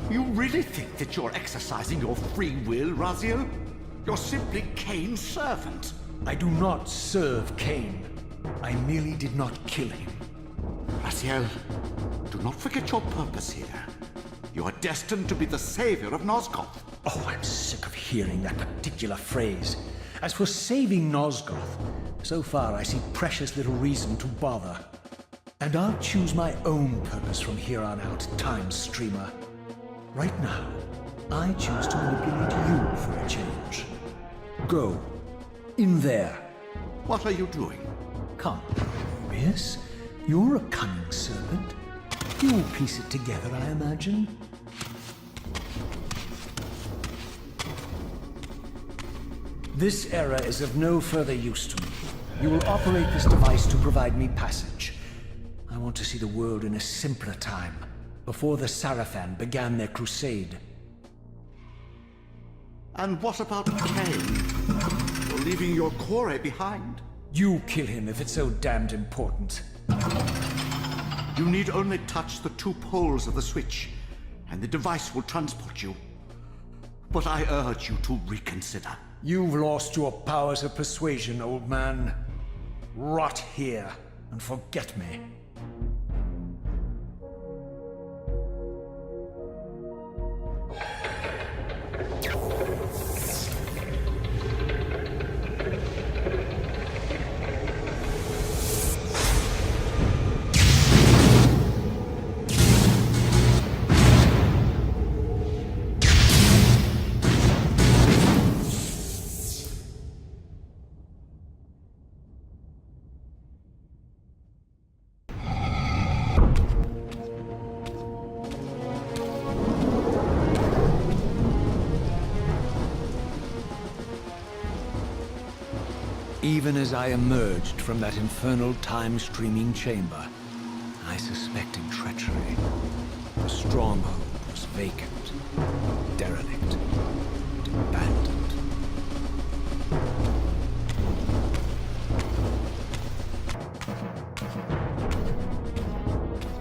You really think that you're exercising your free will, Raziel? You're simply Kain's servant. I do not serve Kain. I merely did not kill him. Raziel, do not forget your purpose here. You are destined to be the savior of Nosgoth. Oh, I'm sick of hearing that particular phrase. As for saving Nosgoth, so far I see precious little reason to bother. And I'll choose my own purpose from here on out, Time Streamer. Right now, I choose to manipulate you for a change. Go. In there. What are you doing? Come, Moebius. You're a cunning serpent. You'll piece it together, I imagine. This era is of no further use to me. You will operate this device to provide me passage. I want to see the world in a simpler time, before the Sarafan began their crusade. And what about Kain? You're leaving your core behind. You kill him if it's so damned important. You need only touch the two poles of the switch, and the device will transport you. But I urge you to reconsider. You've lost your powers of persuasion, old man. Rot here and forget me. Even as I emerged from that infernal time-streaming chamber, I suspected treachery. The stronghold was vacant, derelict, and abandoned.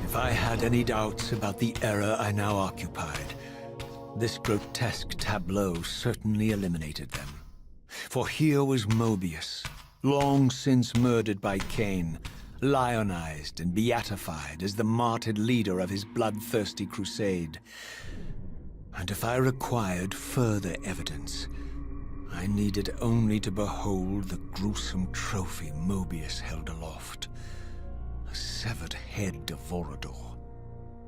If I had any doubts about the era I now occupied, this grotesque tableau certainly eliminated them. For here was Moebius, long since murdered by Kain, lionized and beatified as the martyred leader of his bloodthirsty crusade. And if I required further evidence, I needed only to behold the gruesome trophy Moebius held aloft. A severed head of Vorador,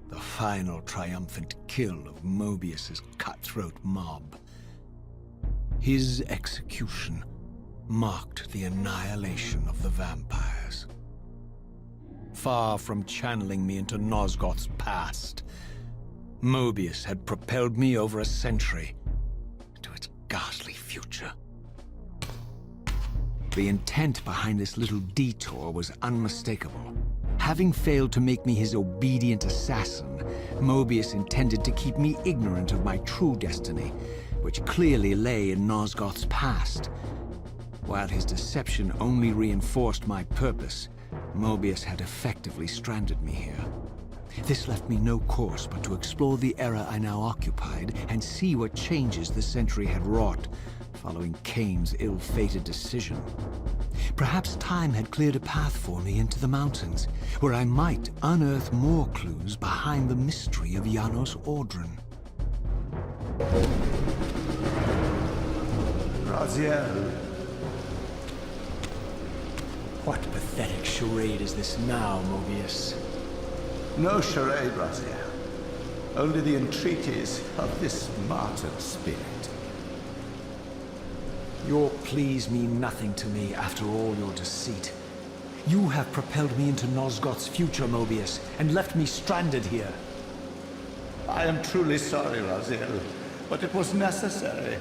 the final triumphant kill of Moebius's cutthroat mob. His execution marked the annihilation of the vampires. Far from channeling me into Nosgoth's past, Moebius had propelled me over a century to its ghastly future. The intent behind this little detour was unmistakable. Having failed to make me his obedient assassin, Moebius intended to keep me ignorant of my true destiny, which clearly lay in Nosgoth's past. While his deception only reinforced my purpose, Moebius had effectively stranded me here. This left me no course but to explore the era I now occupied and see what changes the century had wrought following Kain's ill-fated decision. Perhaps time had cleared a path for me into the mountains, where I might unearth more clues behind the mystery of Janos Audron. Raziel. What pathetic charade is this now, Moebius? No charade, Raziel. Only the entreaties of this martyred spirit. Your pleas mean nothing to me after all your deceit. You have propelled me into Nosgoth's future, Moebius, and left me stranded here. I am truly sorry, Raziel, but it was necessary.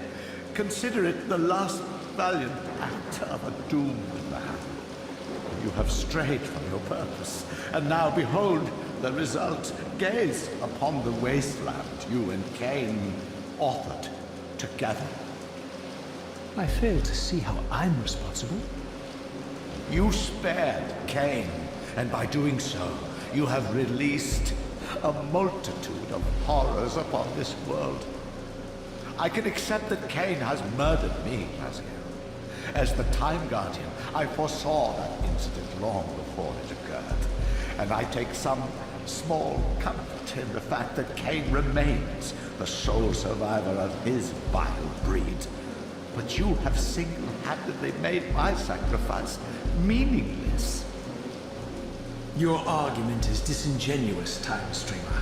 Consider it the last valiant act of a doomed man. You have strayed from your purpose, and now behold the result. Gaze upon the wasteland you and Kain authored together. I fail to see how I'm responsible. You spared Kain, and by doing so, you have released a multitude of horrors upon this world. I can accept that Kain has murdered me, Raziel. As the Time Guardian, I foresaw that incident long before it occurred, and I take some small comfort in the fact that Kain remains the sole survivor of his vile breed. But you have single-handedly made my sacrifice meaningless. Your argument is disingenuous, Time Streamer.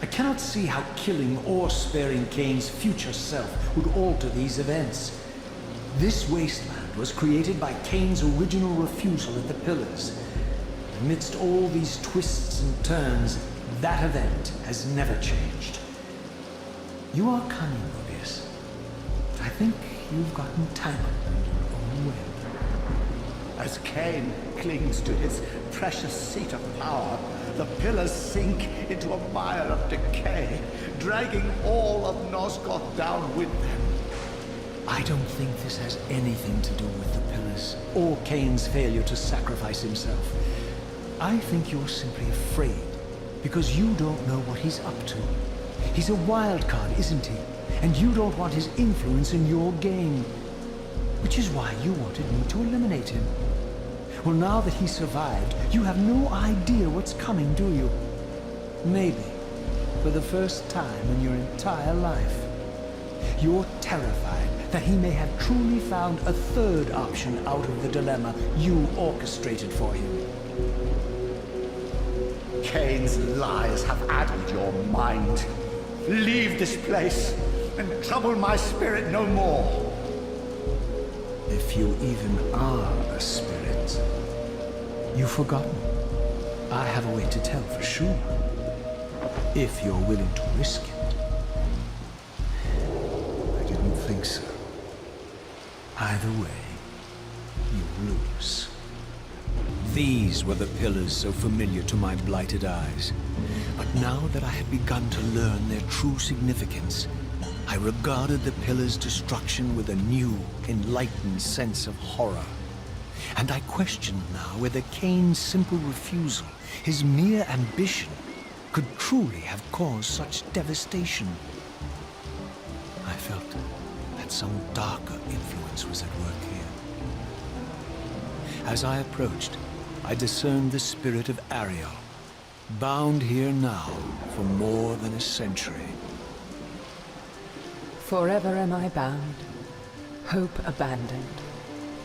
I cannot see how killing or sparing Kain's future self would alter these events. This wasteland was created by Kain's original refusal at the Pillars. Amidst all these twists and turns, that event has never changed. You are cunning, Moebius. I think you've gotten tangled in your own web. As Kain clings to his precious seat of power, the Pillars sink into a mire of decay, dragging all of Nosgoth down with them. I don't think this has anything to do with the Pillars, or Kain's failure to sacrifice himself. I think you're simply afraid, because you don't know what he's up to. He's a wild card, isn't he? And you don't want his influence in your game. Which is why you wanted me to eliminate him. Well, now that he survived, you have no idea what's coming, do you? Maybe, for the first time in your entire life, you're terrified that he may have truly found a third option out of the dilemma you orchestrated for him. Kain's lies have addled your mind. Leave this place and trouble my spirit no more. If you even are a spirit, you've forgotten. I have a way to tell for sure. If you're willing to risk it. I didn't think so. Either way, you lose. These were the pillars so familiar to my blighted eyes. But now that I had begun to learn their true significance, I regarded the pillars' destruction with a new, enlightened sense of horror. And I questioned now whether Kain's simple refusal, his mere ambition, could truly have caused such devastation. I felt that some darker influence was at work here. As I approached, I discerned the spirit of Ariel, bound here now for more than a century. Forever am I bound, hope abandoned,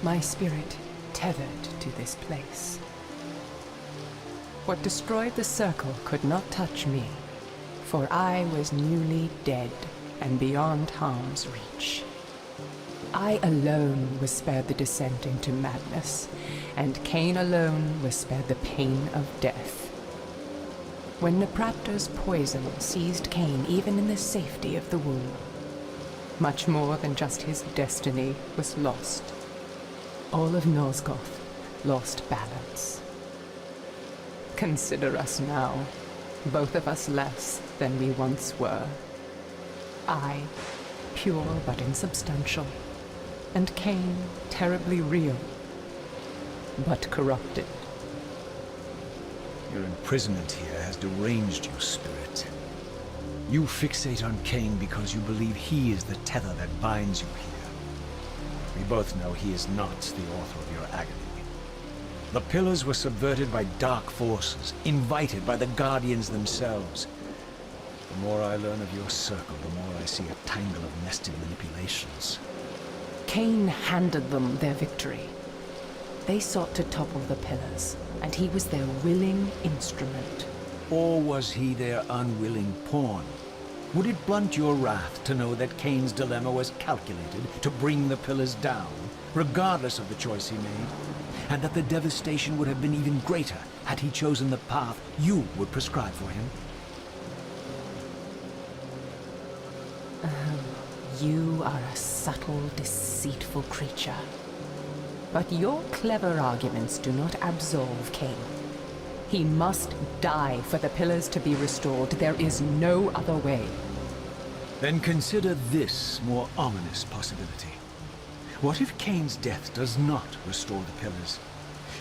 my spirit tethered to this place. What destroyed the circle could not touch me, for I was newly dead and beyond harm's reach. I alone was spared the descent into madness, and Kain alone was spared the pain of death. When Napraptor's poison seized Kain even in the safety of the womb, much more than just his destiny was lost. All of Nosgoth lost balance. Consider us now, both of us less than we once were. I, pure but insubstantial, and Kain, terribly real, but corrupted. Your imprisonment here has deranged you, spirit. You fixate on Kain because you believe he is the tether that binds you here. We both know he is not the author of your agony. The pillars were subverted by dark forces, invited by the Guardians themselves. The more I learn of your circle, the more I see a tangle of nested manipulations. Kain handed them their victory. They sought to topple the pillars, and he was their willing instrument. Or was he their unwilling pawn? Would it blunt your wrath to know that Kain's dilemma was calculated to bring the Pillars down, regardless of the choice he made? And that the devastation would have been even greater had he chosen the path you would prescribe for him? You are a subtle, deceitful creature. But your clever arguments do not absolve Kain. He must die for the Pillars to be restored. There is no other way. Then consider this more ominous possibility. What if Kain's death does not restore the Pillars?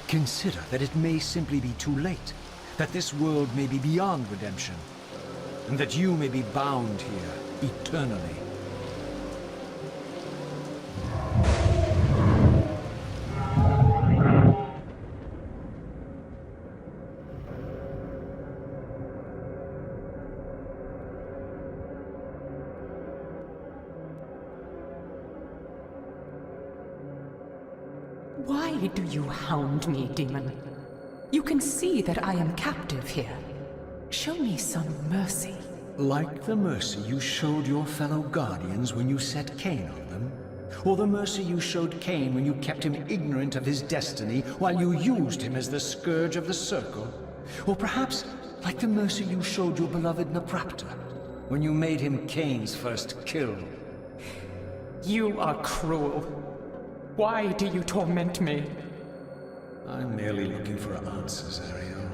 Consider that it may simply be too late, that this world may be beyond redemption, and that you may be bound here eternally. Why do you hound me, demon? You can see that I am captive here. Show me some mercy. Like the mercy you showed your fellow Guardians when you set Kain on them? Or the mercy you showed Kain when you kept him ignorant of his destiny while you used him as the scourge of the Circle? Or perhaps like the mercy you showed your beloved Naprapta when you made him Kain's first kill? You are cruel. Why do you torment me? I'm merely looking for answers, Ariel.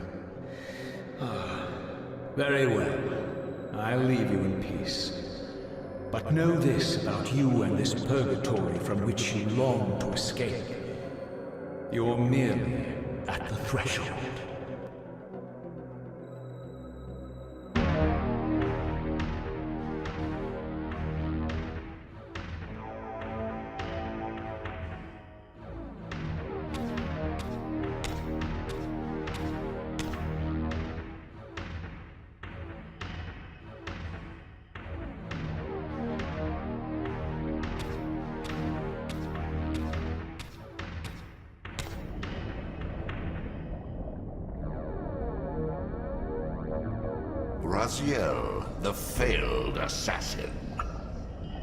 Very well. I'll leave you in peace. But know this about you and this purgatory from which you long to escape. You're merely at the threshold. Raziel, the failed assassin.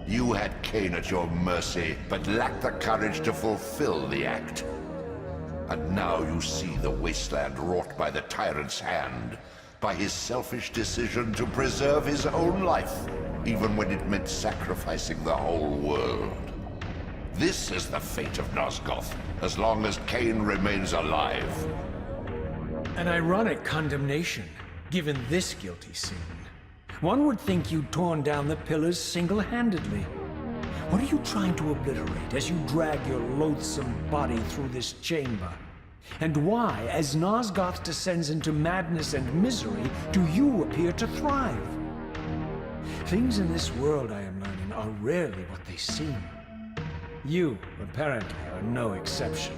You had Kain at your mercy, but lacked the courage to fulfill the act. And now you see the wasteland wrought by the tyrant's hand, by his selfish decision to preserve his own life, even when it meant sacrificing the whole world. This is the fate of Nosgoth, as long as Kain remains alive. An ironic condemnation, given this guilty sin. One would think you'd torn down the Pillars single-handedly. What are you trying to obliterate as you drag your loathsome body through this chamber? And why, as Nosgoth descends into madness and misery, do you appear to thrive? Things in this world, I am learning, are rarely what they seem. You, apparently, are no exception.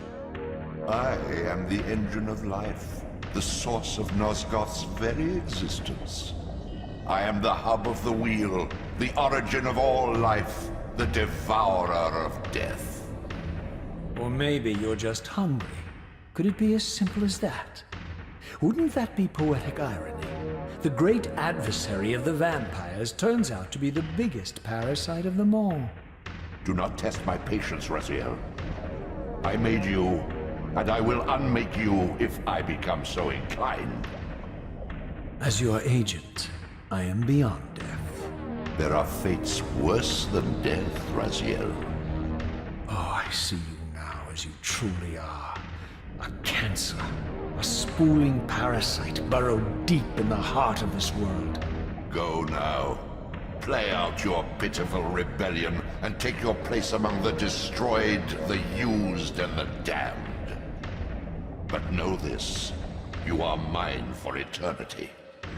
I am the engine of life, the source of Nosgoth's very existence. I am the hub of the wheel, the origin of all life, the devourer of death. Or maybe you're just hungry. Could it be as simple as that? Wouldn't that be poetic irony? The great adversary of the vampires turns out to be the biggest parasite of them all. Do not test my patience, Raziel. I made you, and I will unmake you if I become so inclined. As your agent, I am beyond death. There are fates worse than death, Raziel. Oh, I see you now as you truly are. A cancer, a spooling parasite burrowed deep in the heart of this world. Go now. Play out your pitiful rebellion and take your place among the destroyed, the used, and the damned. But know this, you are mine for eternity.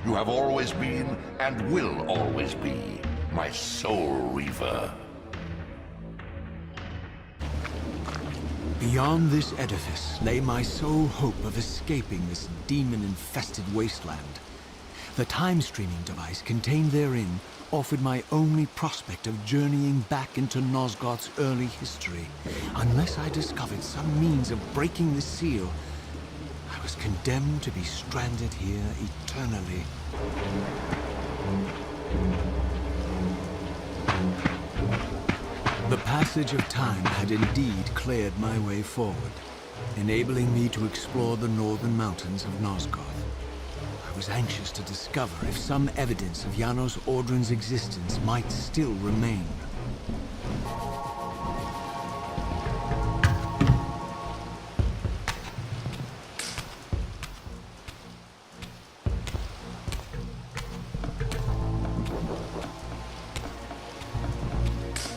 You have always been, and will always be, my soul Reaver. Beyond this edifice lay my sole hope of escaping this demon-infested wasteland. The time-streaming device contained therein offered my only prospect of journeying back into Nosgoth's early history. Unless I discovered some means of breaking the seal, I was condemned to be stranded here eternally. The passage of time had indeed cleared my way forward, enabling me to explore the northern mountains of Nosgoth. I was anxious to discover if some evidence of Janos Ordren's existence might still remain.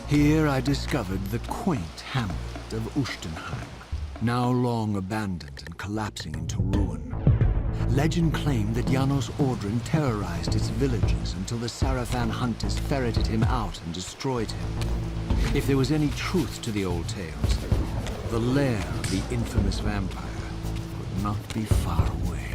Here I discovered the quaint hamlet of Ustenheim, now long abandoned and collapsing into ruin. Legend claimed that Janos Ordren terrorized its villagers until the Sarafan hunters ferreted him out and destroyed him. If there was any truth to the old tales, the lair of the infamous vampire could not be far away.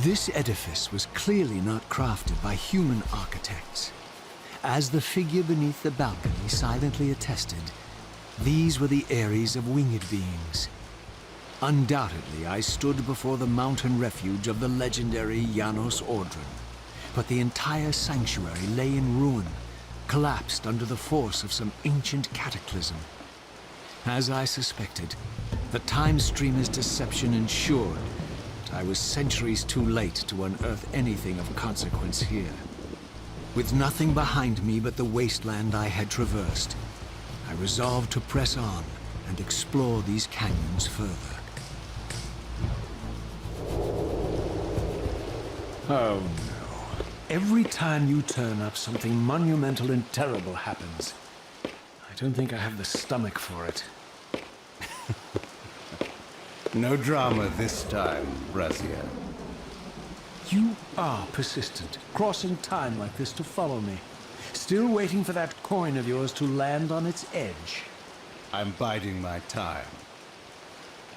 This edifice was clearly not crafted by human architects. As the figure beneath the balcony silently attested, these were the Ares of winged beings. Undoubtedly, I stood before the mountain refuge of the legendary Janos Ordren, but the entire sanctuary lay in ruin, collapsed under the force of some ancient cataclysm. As I suspected, the time streamer's deception ensured I was centuries too late to unearth anything of consequence here. With nothing behind me but the wasteland I had traversed, I resolved to press on and explore these canyons further. Oh no. Every time you turn up, something monumental and terrible happens. I don't think I have the stomach for it. No drama this time, Raziel. You are persistent, crossing time like this to follow me. Still waiting for that coin of yours to land on its edge. I'm biding my time.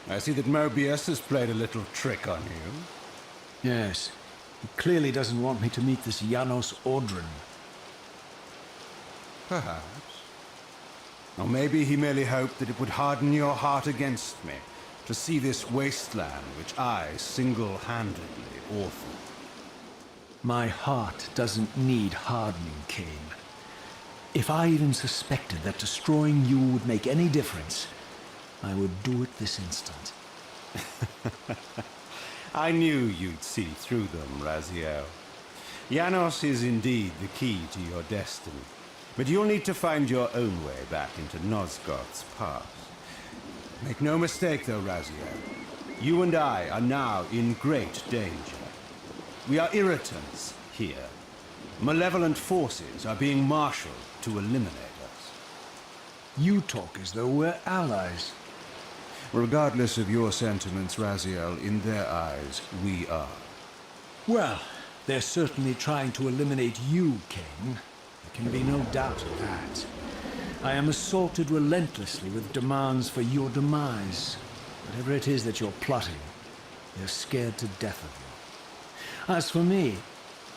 I see that Moebius has played a little trick on you. Yes. He clearly doesn't want me to meet this Janos Ordren. Perhaps. Or maybe he merely hoped that it would harden your heart against me, to see this wasteland which I single-handedly authored. My heart doesn't need hardening, Kain. If I even suspected that destroying you would make any difference, I would do it this instant. I knew you'd see through them, Raziel. Janos is indeed the key to your destiny, but you'll need to find your own way back into Nosgoth's past. Make no mistake, though, Raziel. You and I are now in great danger. We are irritants here. Malevolent forces are being marshaled to eliminate us. You talk as though we're allies. Regardless of your sentiments, Raziel, in their eyes, we are. Well, they're certainly trying to eliminate you, Kain. There can be no doubt of that. I am assaulted relentlessly with demands for your demise. Whatever it is that you're plotting, they're scared to death of you. As for me,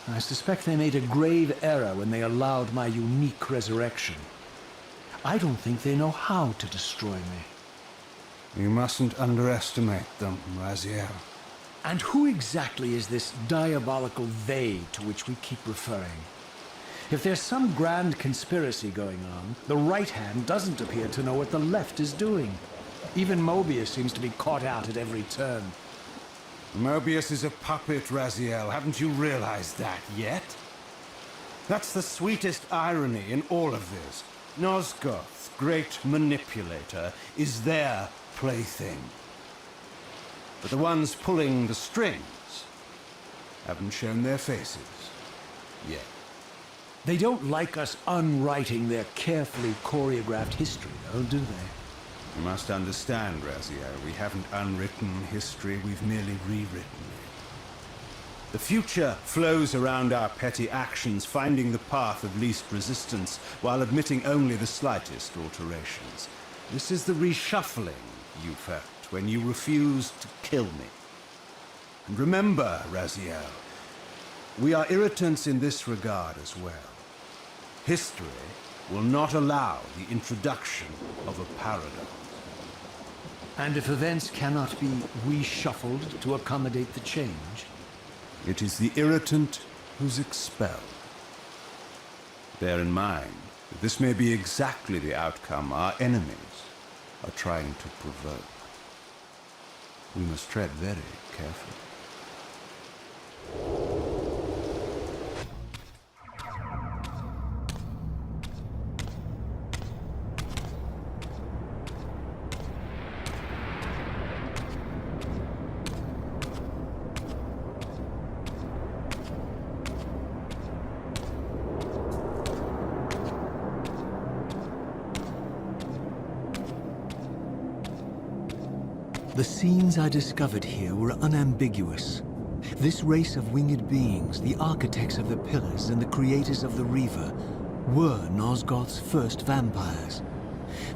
I suspect they made a grave error when they allowed my unique resurrection. I don't think they know how to destroy me. You mustn't underestimate them, Raziel. And who exactly is this diabolical they to which we keep referring? If there's some grand conspiracy going on, the right hand doesn't appear to know what the left is doing. Even Moebius seems to be caught out at every turn. Moebius is a puppet, Raziel. Haven't you realized that yet? That's the sweetest irony in all of this. Nosgoth's great manipulator is their plaything. But the ones pulling the strings haven't shown their faces yet. They don't like us unwriting their carefully choreographed history, though, do they? You must understand, Raziel, we haven't unwritten history, we've merely rewritten it. The future flows around our petty actions, finding the path of least resistance, while admitting only the slightest alterations. This is the reshuffling you felt when you refused to kill me. And remember, Raziel, We are irritants in this regard as well. History will not allow the introduction of a paradox. And if events cannot be reshuffled to accommodate the change? It is the irritant who's expelled. Bear in mind that this may be exactly the outcome our enemies are trying to provoke. We must tread very carefully. The scenes I discovered here were unambiguous. This race of winged beings, the architects of the Pillars and the creators of the Reaver, were Nosgoth's first vampires.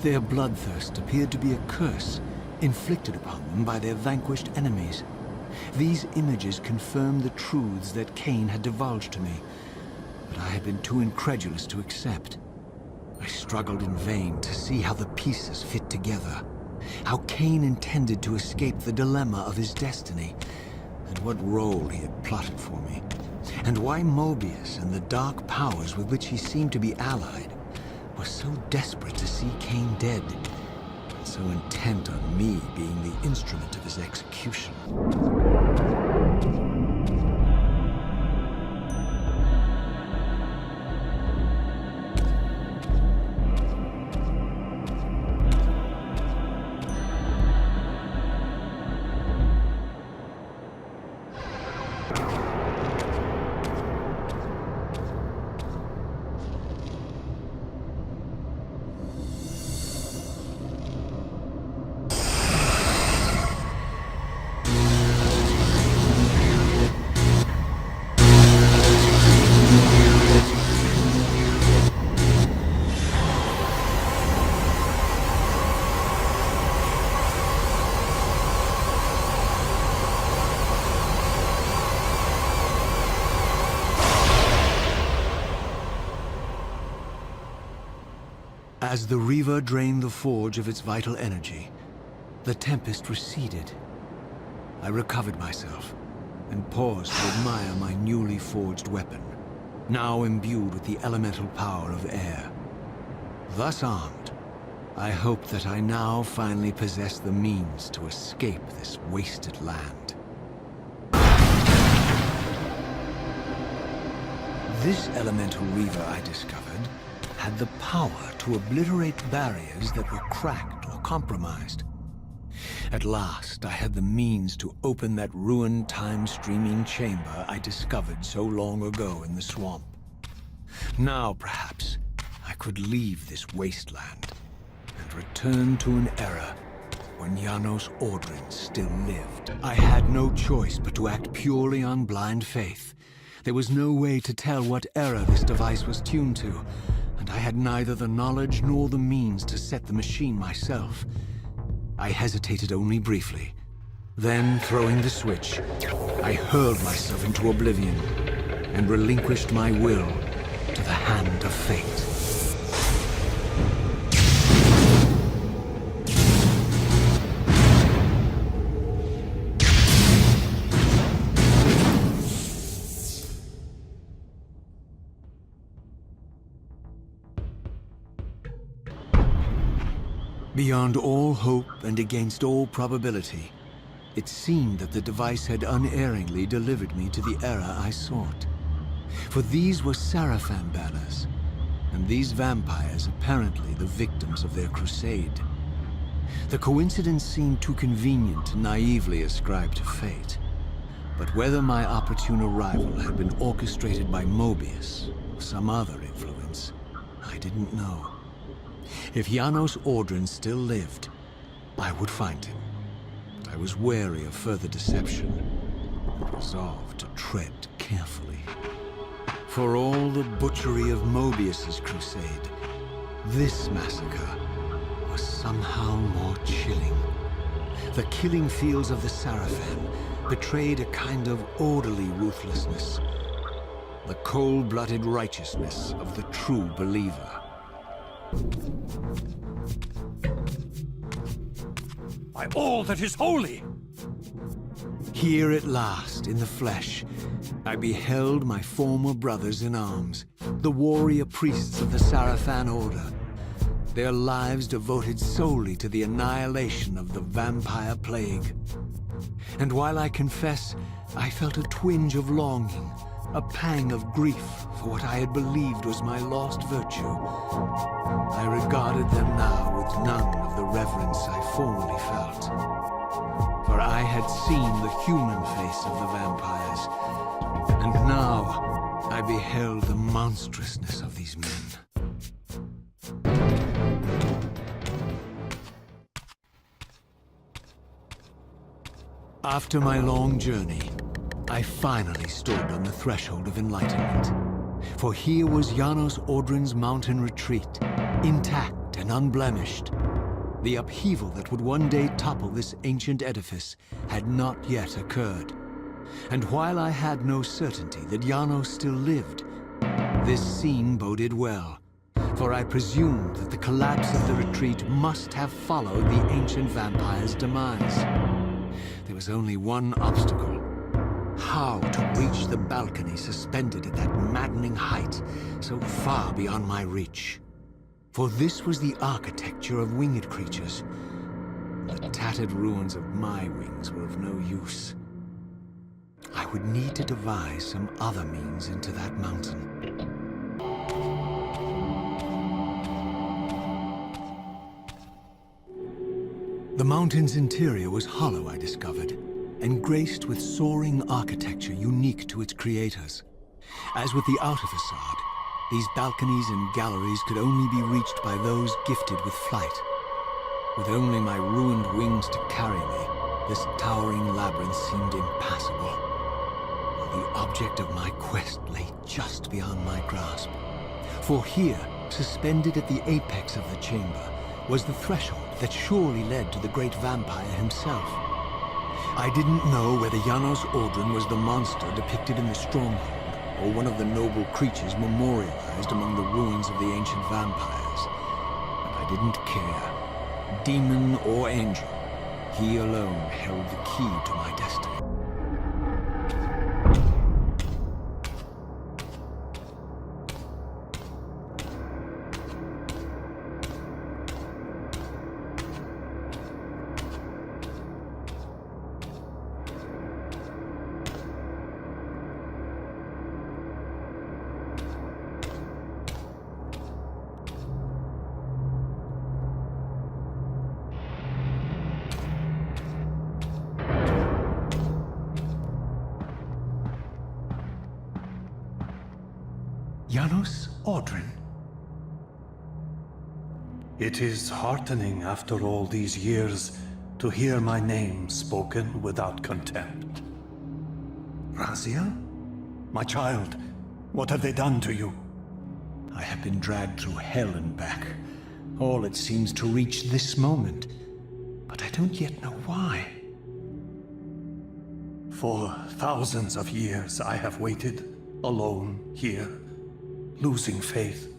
Their bloodthirst appeared to be a curse, inflicted upon them by their vanquished enemies. These images confirmed the truths that Kain had divulged to me, but I had been too incredulous to accept. I struggled in vain to see how the pieces fit together. How Kain intended to escape the dilemma of his destiny, and what role he had plotted for me, and why Moebius and the dark powers with which he seemed to be allied were so desperate to see Kain dead, and so intent on me being the instrument of his execution. As the Reaver drained the forge of its vital energy, the tempest receded. I recovered myself and paused to admire my newly forged weapon, now imbued with the elemental power of air. Thus armed, I hoped that I now finally possessed the means to escape this wasted land. This elemental Reaver, I discovered, had the power to obliterate barriers that were cracked or compromised. At last, I had the means to open that ruined time-streaming chamber I discovered so long ago in the swamp. Now, perhaps, I could leave this wasteland and return to an era when Janos Ordrin still lived. I had no choice but to act purely on blind faith. There was no way to tell what era this device was tuned to, and I had neither the knowledge nor the means to set the machine myself. I hesitated only briefly. Then, throwing the switch, I hurled myself into oblivion and relinquished my will to the hand of fate. Beyond all hope and against all probability, it seemed that the device had unerringly delivered me to the era I sought. For these were Seraphim banners, and these vampires apparently the victims of their crusade. The coincidence seemed too convenient to naively ascribe to fate. But whether my opportune arrival had been orchestrated by Moebius or some other influence, I didn't know. If Janos Ordrin still lived, I would find him. I was wary of further deception, and resolved to tread carefully. For all the butchery of Moebius's crusade, this massacre was somehow more chilling. The killing fields of the Seraphim betrayed a kind of orderly ruthlessness, the cold-blooded righteousness of the true believer. By all that is holy! Here at last, in the flesh, I beheld my former brothers in arms, the warrior priests of the Sarafan Order, their lives devoted solely to the annihilation of the vampire plague. And while I confess, I felt a twinge of longing, a pang of grief for what I had believed was my lost virtue, I regarded them now with none of the reverence I formerly felt. For I had seen the human face of the vampires, and now I beheld the monstrousness of these men. After my long journey, I finally stood on the threshold of enlightenment. For here was Janos Audrin's mountain retreat, intact and unblemished. The upheaval that would one day topple this ancient edifice had not yet occurred. And while I had no certainty that Janos still lived, this scene boded well, for I presumed that the collapse of the retreat must have followed the ancient vampire's demise. There was only one obstacle: how to reach the balcony suspended at that maddening height, so far beyond my reach. For this was the architecture of winged creatures. The tattered ruins of my wings were of no use. I would need to devise some other means into that mountain. The mountain's interior was hollow, I discovered, and graced with soaring architecture unique to its creators. As with the outer facade, these balconies and galleries could only be reached by those gifted with flight. With only my ruined wings to carry me, this towering labyrinth seemed impassable, while the object of my quest lay just beyond my grasp. For here, suspended at the apex of the chamber, was the threshold that surely led to the great vampire himself. I didn't know whether Janos Audrin was the monster depicted in the stronghold, or one of the noble creatures memorialized among the ruins of the ancient vampires. But I didn't care. Demon or angel, he alone held the key to my destiny. Janos Audrin. It is heartening after all these years to hear my name spoken without contempt. Raziel? My child, what have they done to you? I have been dragged through hell and back. All it seems to reach this moment. But I don't yet know why. For thousands of years I have waited, alone here, losing faith.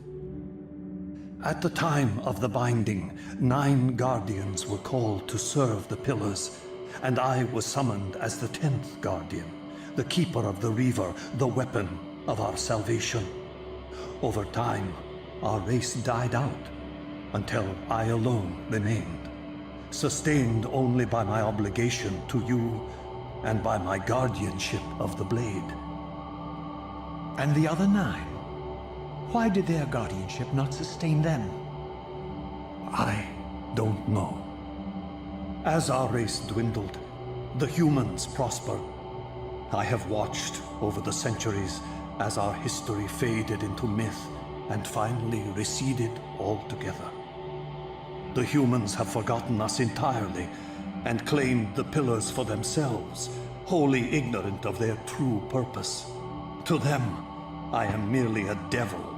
At the time of the binding, 9 guardians were called to serve the Pillars, and I was summoned as the 10th guardian, the keeper of the Reaver, the weapon of our salvation. Over time, our race died out, until I alone remained, sustained only by my obligation to you and by my guardianship of the blade. And the other 9? Why did their guardianship not sustain them? I don't know. As our race dwindled, the humans prospered. I have watched over the centuries as our history faded into myth and finally receded altogether. The humans have forgotten us entirely and claimed the Pillars for themselves, wholly ignorant of their true purpose. To them, I am merely a devil,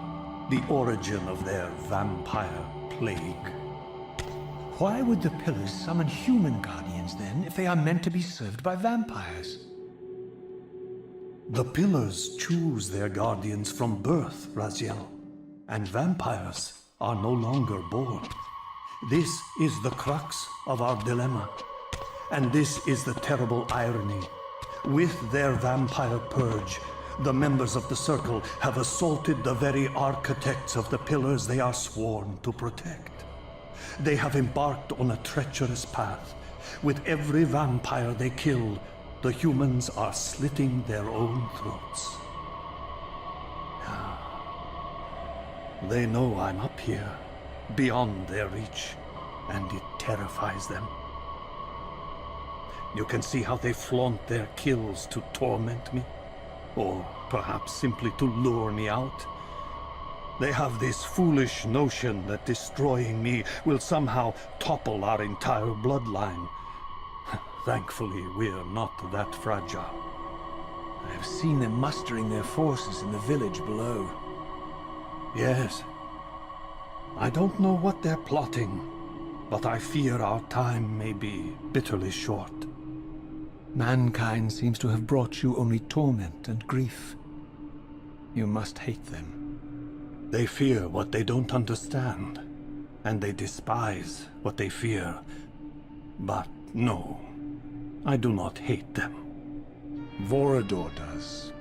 the origin of their vampire plague. Why would the Pillars summon human guardians then, if they are meant to be served by vampires? The Pillars choose their guardians from birth, Raziel, and vampires are no longer born. This is the crux of our dilemma, and this is the terrible irony. With their vampire purge, the members of the Circle have assaulted the very architects of the Pillars they are sworn to protect. They have embarked on a treacherous path. With every vampire they kill, the humans are slitting their own throats. They know I'm up here, beyond their reach, and it terrifies them. You can see how they flaunt their kills to torment me, or perhaps simply to lure me out. They have this foolish notion that destroying me will somehow topple our entire bloodline. Thankfully, we're not that fragile. I have seen them mustering their forces in the village below. Yes. I don't know what they're plotting, but I fear our time may be bitterly short. Mankind seems to have brought you only torment and grief. You must hate them. They fear what they don't understand, and they despise what they fear. But no, I do not hate them. Vorador does.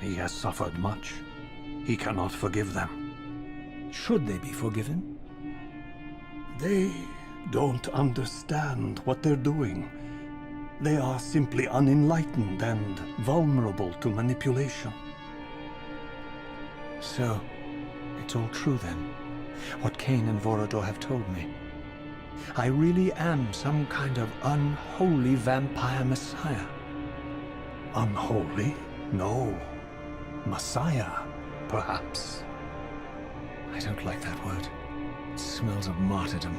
He has suffered much. He cannot forgive them. Should they be forgiven? They don't understand what they're doing. They are simply unenlightened and vulnerable to manipulation. So, it's all true then, what Kain and Vorador have told me. I really am some kind of unholy vampire messiah. Unholy? No. Messiah, perhaps. I don't like that word. It smells of martyrdom.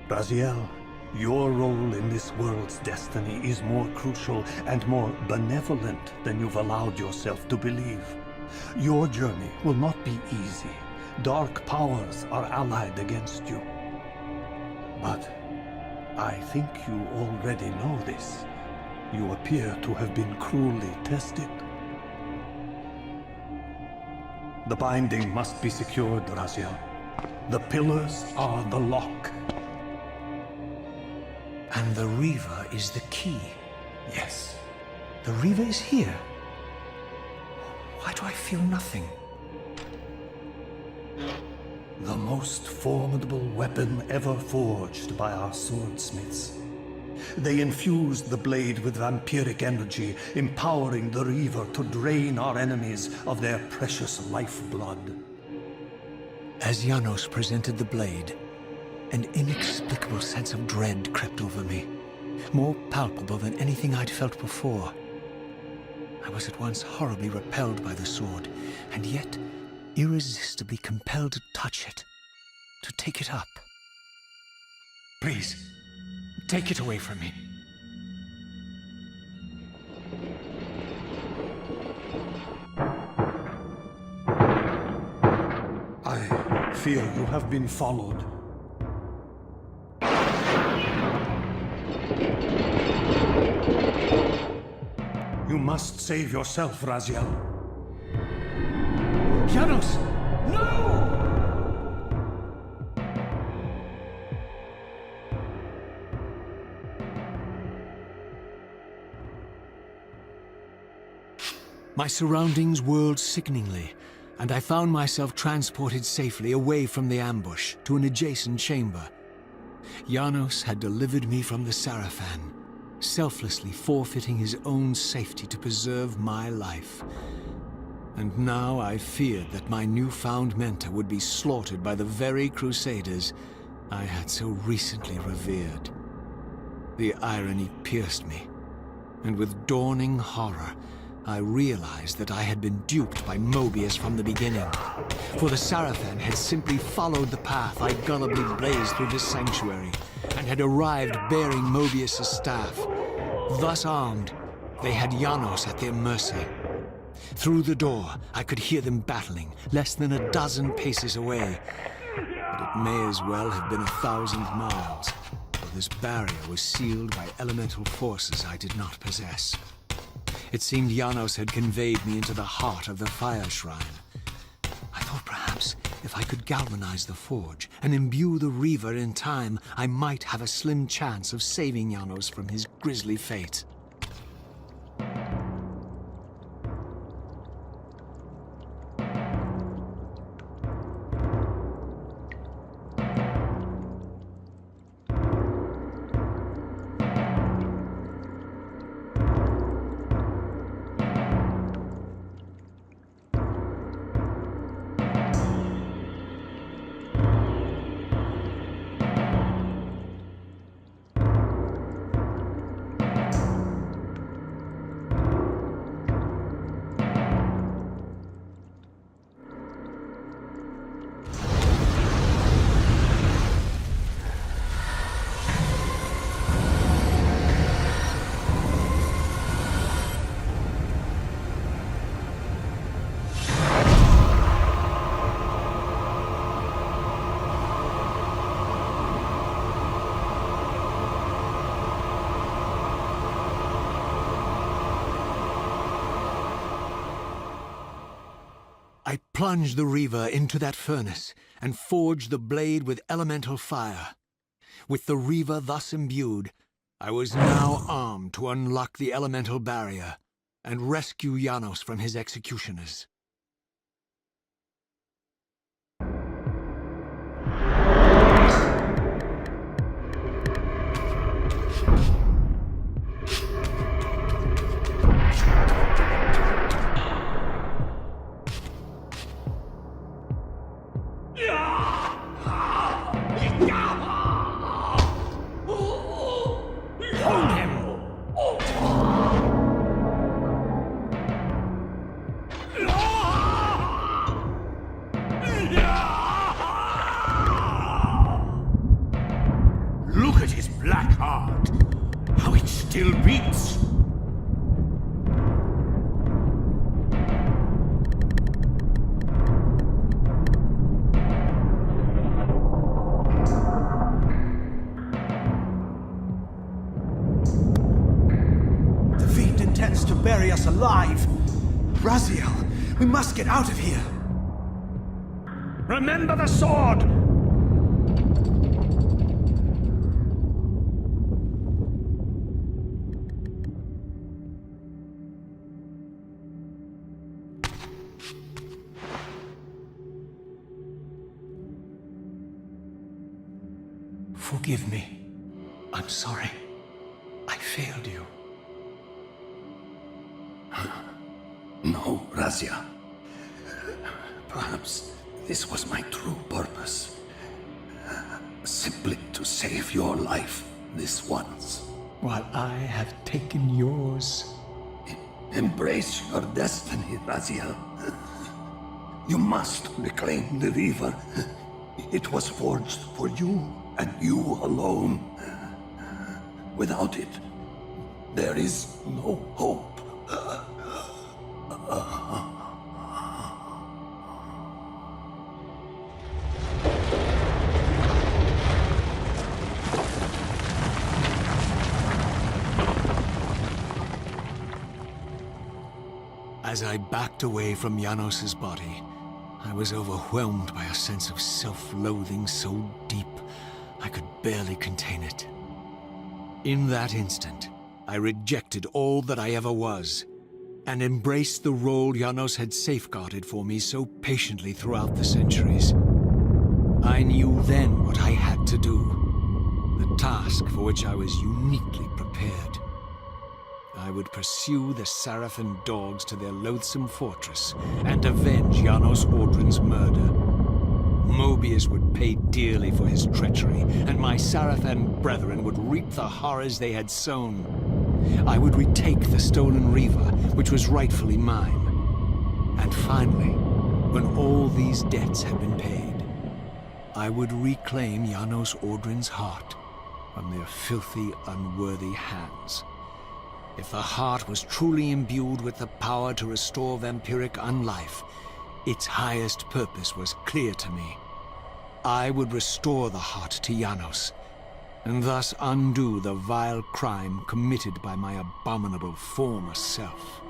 Raziel, your role in this world's destiny is more crucial and more benevolent than you've allowed yourself to believe. Your journey will not be easy. Dark powers are allied against you. But I think you already know this. You appear to have been cruelly tested. The binding must be secured, Raziel. The Pillars are the lock. And the Reaver is the key. Yes. The Reaver is here. Why do I feel nothing? The most formidable weapon ever forged by our swordsmiths. They infused the blade with vampiric energy, empowering the Reaver to drain our enemies of their precious lifeblood. As Janos presented the blade, an inexplicable sense of dread crept over me, more palpable than anything I'd felt before. I was at once horribly repelled by the sword, and yet irresistibly compelled to touch it, to take it up. Please, take it away from me. I fear you have been followed. You must save yourself, Raziel. Janos! No! My surroundings whirled sickeningly, and I found myself transported safely away from the ambush to an adjacent chamber. Janos had delivered me from the Sarafan, selflessly forfeiting his own safety to preserve my life. And now I feared that my newfound mentor would be slaughtered by the very crusaders I had so recently revered. The irony pierced me, and with dawning horror, I realized that I had been duped by Moebius from the beginning. For the Sarafan had simply followed the path I gullibly blazed through this sanctuary, and had arrived bearing Moebius' staff. Thus armed, they had Janos at their mercy. Through the door, I could hear them battling, less than a dozen paces away. But it may as well have been 1,000 miles, for this barrier was sealed by elemental forces I did not possess. It seemed Janos had conveyed me into the heart of the fire shrine. I thought perhaps if I could galvanize the forge and imbue the Reaver in time, I might have a slim chance of saving Janos from his grisly fate. I plunged the Reaver into that furnace and forged the blade with elemental fire. With the Reaver thus imbued, I was now armed to unlock the elemental barrier and rescue Janos from his executioners. Look at his black heart, how it still beats. The fiend intends to bury us alive. Raziel, we must get out of here. Remember the sword! Forgive me. I'm sorry. I failed you. No, Razia. Perhaps this was my true purpose. Simply to save your life this once. While I have taken yours. Embrace your destiny, Raziel. You must reclaim the Reaver. It was forged for you and you alone. Without it, there is no hope. As I backed away from Janos's body, I was overwhelmed by a sense of self-loathing so deep I could barely contain it. In that instant, I rejected all that I ever was, and embraced the role Janos had safeguarded for me so patiently throughout the centuries. I knew then what I had to do, the task for which I was uniquely prepared. I would pursue the Sarafan dogs to their loathsome fortress and avenge Janos Ordrin's murder. Moebius would pay dearly for his treachery, and my Sarafan brethren would reap the horrors they had sown. I would retake the stolen Reaver, which was rightfully mine. And finally, when all these debts had been paid, I would reclaim Janos Ordrin's heart from their filthy, unworthy hands. If the heart was truly imbued with the power to restore vampiric unlife, its highest purpose was clear to me. I would restore the heart to Janos, and thus undo the vile crime committed by my abominable former self.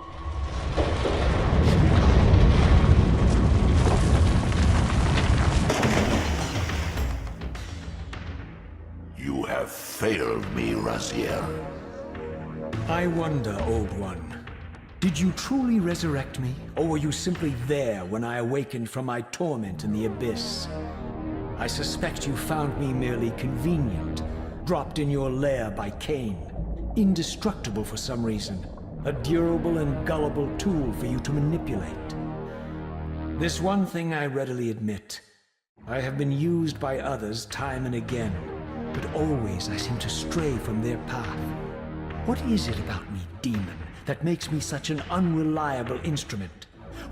You have failed me, Raziel. I wonder, Old One, did you truly resurrect me, or were you simply there when I awakened from my torment in the abyss? I suspect you found me merely convenient, dropped in your lair by Kain, indestructible for some reason, a durable and gullible tool for you to manipulate. This one thing I readily admit. I have been used by others time and again, but always I seem to stray from their path. What is it about me, demon, that makes me such an unreliable instrument?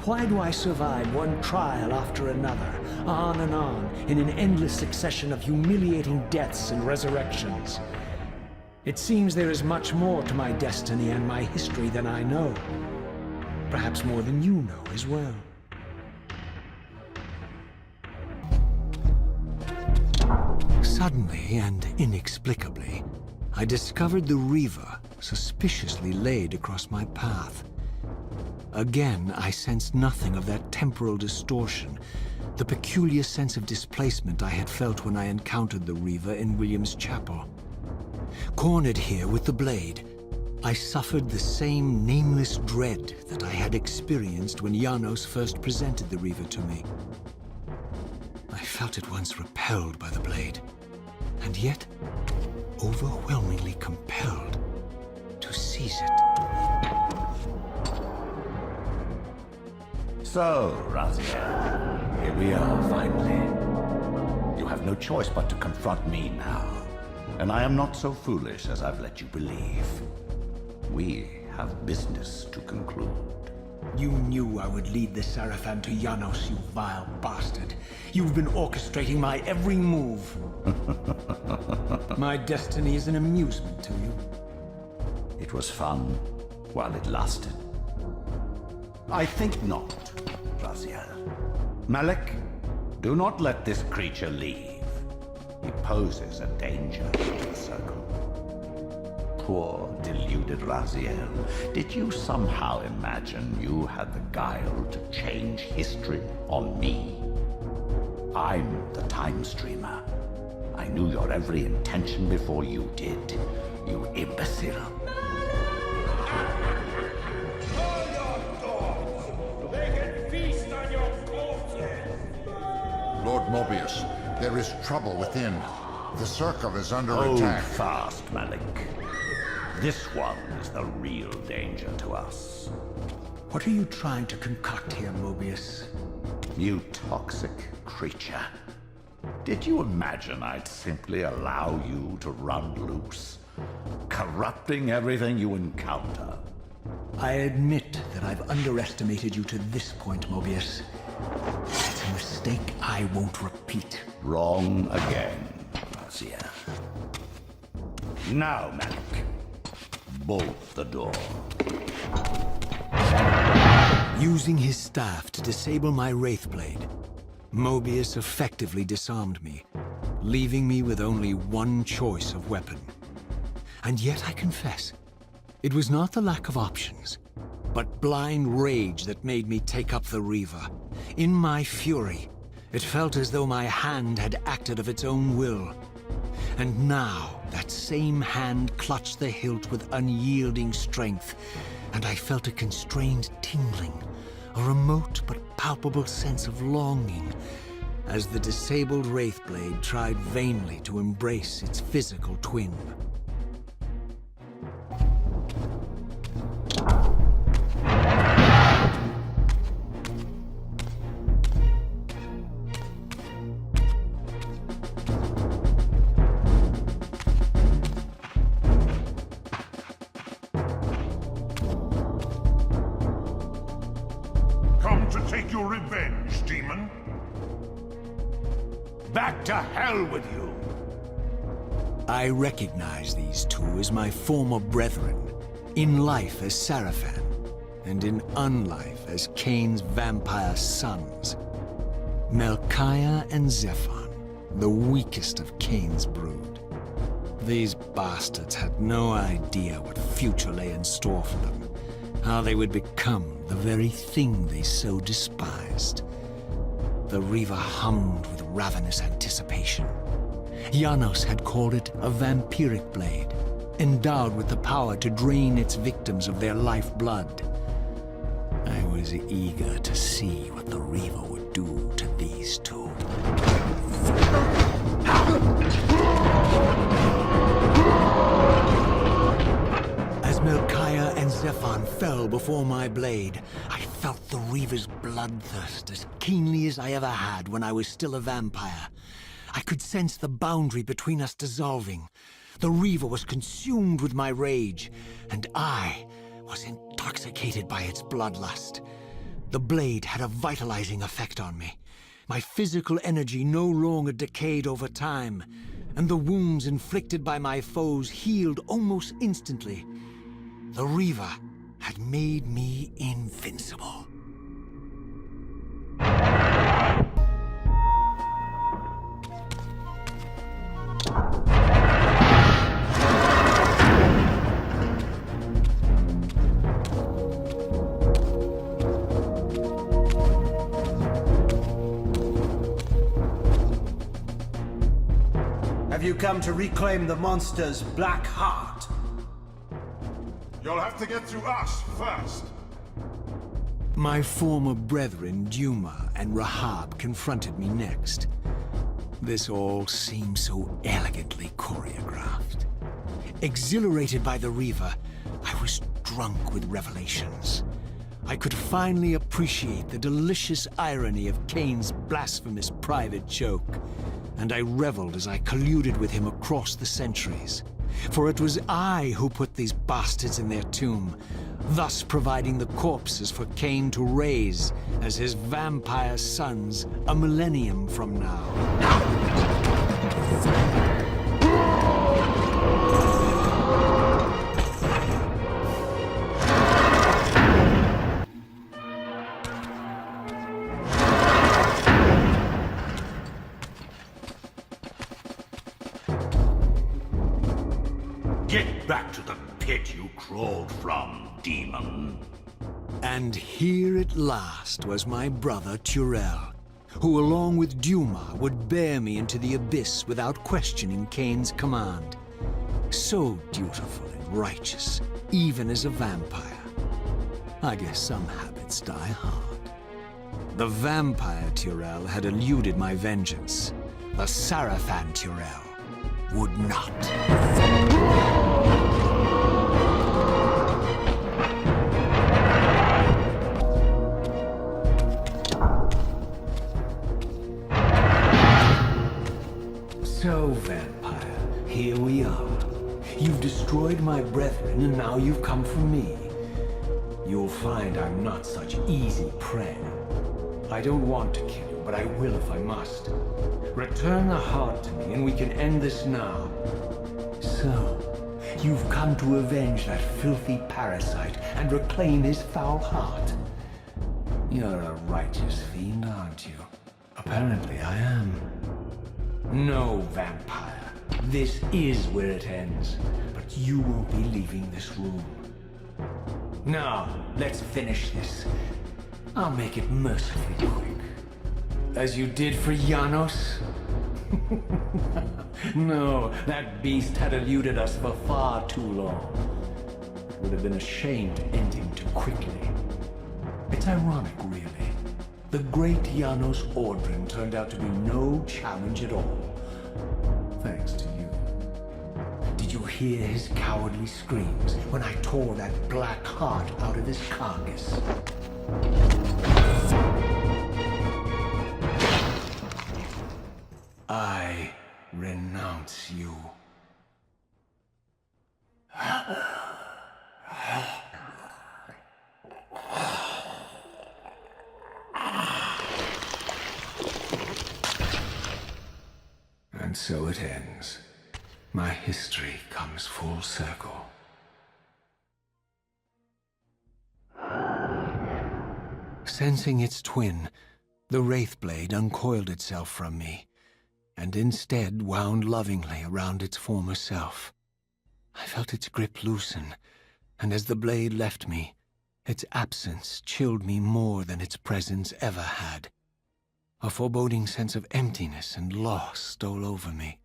Why do I survive one trial after another, on and on, in an endless succession of humiliating deaths and resurrections? It seems there is much more to my destiny and my history than I know. Perhaps more than you know as well. Suddenly and inexplicably, I discovered the Reaver suspiciously laid across my path. Again, I sensed nothing of that temporal distortion, the peculiar sense of displacement I had felt when I encountered the Reaver in William's chapel. Cornered here with the blade, I suffered the same nameless dread that I had experienced when Janos first presented the Reaver to me. I felt at once repelled by the blade, and yet overwhelmingly compelled to seize it. So, Raziel, here we are finally. You have no choice but to confront me now. And I am not so foolish as I've let you believe. We have business to conclude. You knew I would lead the Seraphim to Janos, you vile bastard. You've been orchestrating my every move. My destiny is an amusement to you. It was fun while it lasted. I think not, Raziel. Malik, do not let this creature leave. He poses a danger to the Circle. Poor, deluded Raziel. Did you somehow imagine you had the guile to change history on me? I'm the Time Streamer. I knew your every intention before you did, you imbecile. Lord Moebius, there is trouble within. The Circle is under Hold attack. fast, Malik. This one is the real danger to us. What are you trying to concoct here, Moebius? You toxic creature. Did you imagine I'd simply allow you to run loose, corrupting everything you encounter? I admit that I've underestimated you to this point, Moebius. It's a mistake I won't repeat. Wrong again, Raziel. Now, Malik, bolt the door. Using his staff to disable my Wraithblade, Moebius effectively disarmed me, leaving me with only one choice of weapon. And yet I confess, it was not the lack of options, but blind rage that made me take up the Reaver. In my fury, it felt as though my hand had acted of its own will. And now, that same hand clutched the hilt with unyielding strength, and I felt a constrained tingling, a remote but palpable sense of longing, as the disabled Wraithblade tried vainly to embrace its physical twin. Come to take your revenge, demon? Back to hell with you! I recognize these two as my former brethren, in life as Seraphim, and in unlife as Kain's vampire sons. Melchiah and Zephon, the weakest of Kain's brood. These bastards had no idea what future lay in store for them, how they would become the very thing they so despised. The Reaver hummed with ravenous anticipation. Janos had called it a vampiric blade, endowed with the power to drain its victims of their lifeblood. I was eager to see what the Reaver would do to these two. As Melchiah and Zephon fell before my blade, I felt the Reaver's bloodthirst as keenly as I ever had when I was still a vampire. I could sense the boundary between us dissolving. The Reaver was consumed with my rage, and I was intoxicated by its bloodlust. The blade had a vitalizing effect on me. My physical energy no longer decayed over time, and the wounds inflicted by my foes healed almost instantly. The Reaver had made me invincible. Have you come to reclaim the monster's black heart? You'll have to get through us first. My former brethren, Duma and Rahab, confronted me next. This all seemed so elegantly choreographed. Exhilarated by the Reaver, I was drunk with revelations. I could finally appreciate the delicious irony of Kain's blasphemous private joke, and I reveled as I colluded with him across the centuries. For it was I who put these bastards in their tomb, thus providing the corpses for Kain to raise as his vampire sons a millennium from now. Get back to the pit you crawled from, demon. And here at last was my brother Turel, who along with Duma would bear me into the abyss without questioning Kain's command. So dutiful and righteous, even as a vampire. I guess some habits die hard. The vampire Turel had eluded my vengeance. The Sarafan Turel would not. So, vampire, here we are. You've destroyed my brethren, and now you've come for me. You'll find I'm not such easy prey. I don't want to kill you, but I will if I must. Return the heart to me, and we can end this now. So, you've come to avenge that filthy parasite and reclaim his foul heart. You're a righteous fiend, aren't you? Apparently I am. No, vampire. This is where it ends. But you won't be leaving this room. Now, let's finish this. I'll make it mercifully quick. As you did for Janos? No, that beast had eluded us for far too long. It would have been a shame to end him too quickly. It's ironic, really. The great Janos Ordrin turned out to be no challenge at all. Thanks to you. Did you hear his cowardly screams when I tore that black heart out of his carcass? I renounce you. And so it ends. My history comes full circle. Sensing its twin, the Wraithblade uncoiled itself from me. and instead wound lovingly around its former self. I felt its grip loosen, and as the blade left me, its absence chilled me more than its presence ever had. A foreboding sense of emptiness and loss stole over me,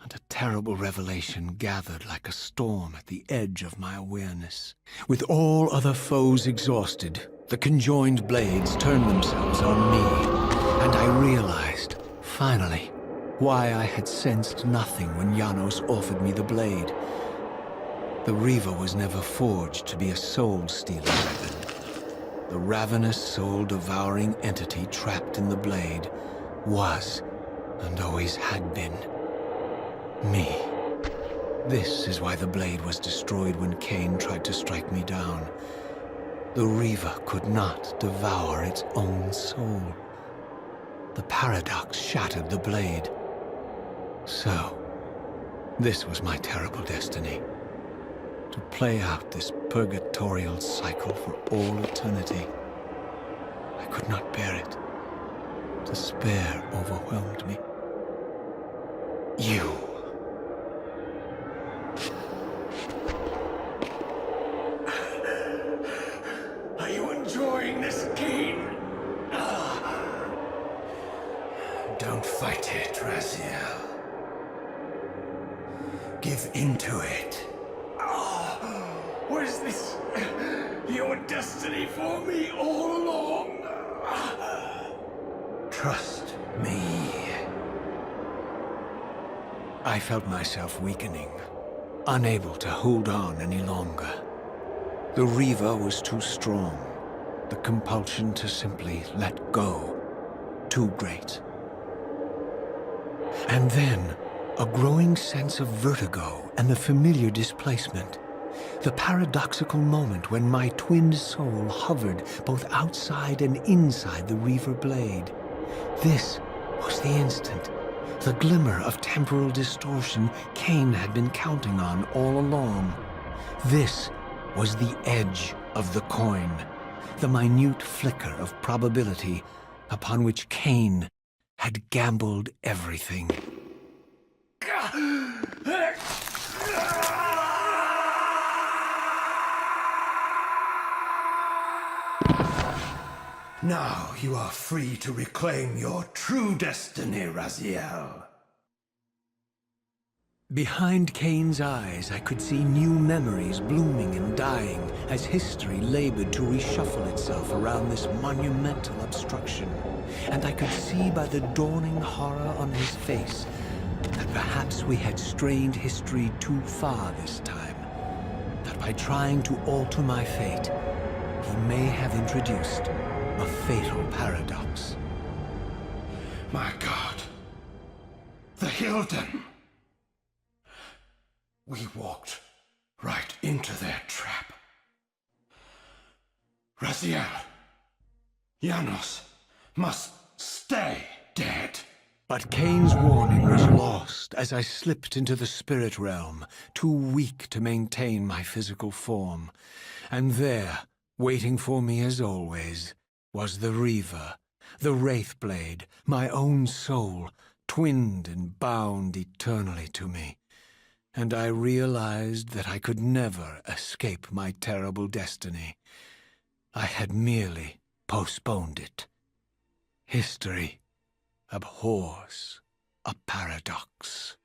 and a terrible revelation gathered like a storm at the edge of my awareness. With all other foes exhausted, the conjoined blades turned themselves on me, and I realized, finally, why I had sensed nothing when Janos offered me the blade. The Reaver was never forged to be a soul-stealing weapon. The ravenous, soul-devouring entity trapped in the blade was, and always had been, me. This is why the blade was destroyed when Kain tried to strike me down. The Reaver could not devour its own soul. The paradox shattered the blade. So, this was my terrible destiny. To play out this purgatorial cycle for all eternity. I could not bear it. Despair overwhelmed me. You. Are you enjoying this, Kain? Don't fight it, Raziel. Give into it. Was this your destiny for me all along? Trust me. I felt myself weakening, unable to hold on any longer. The Reaver was too strong. The compulsion to simply let go, too great. And then, a growing sense of vertigo and the familiar displacement. The paradoxical moment when my twinned soul hovered both outside and inside the Reaver blade. This was the instant, the glimmer of temporal distortion Kain had been counting on all along. This was the edge of the coin, the minute flicker of probability upon which Kain had gambled everything. Now you are free to reclaim your true destiny, Raziel. Behind Kain's eyes, I could see new memories blooming and dying as history labored to reshuffle itself around this monumental obstruction. And I could see by the dawning horror on his face that perhaps we had strained history too far this time. That by trying to alter my fate, he may have introduced a fatal paradox. My God. The Hilden. We walked right into their trap. Raziel, Janos must stay dead. But Kain's warning was lost as I slipped into the spirit realm, too weak to maintain my physical form. And there, waiting for me as always, was the Reaver, the Wraithblade, my own soul, twinned and bound eternally to me. And I realized that I could never escape my terrible destiny. I had merely postponed it. History abhors a paradox.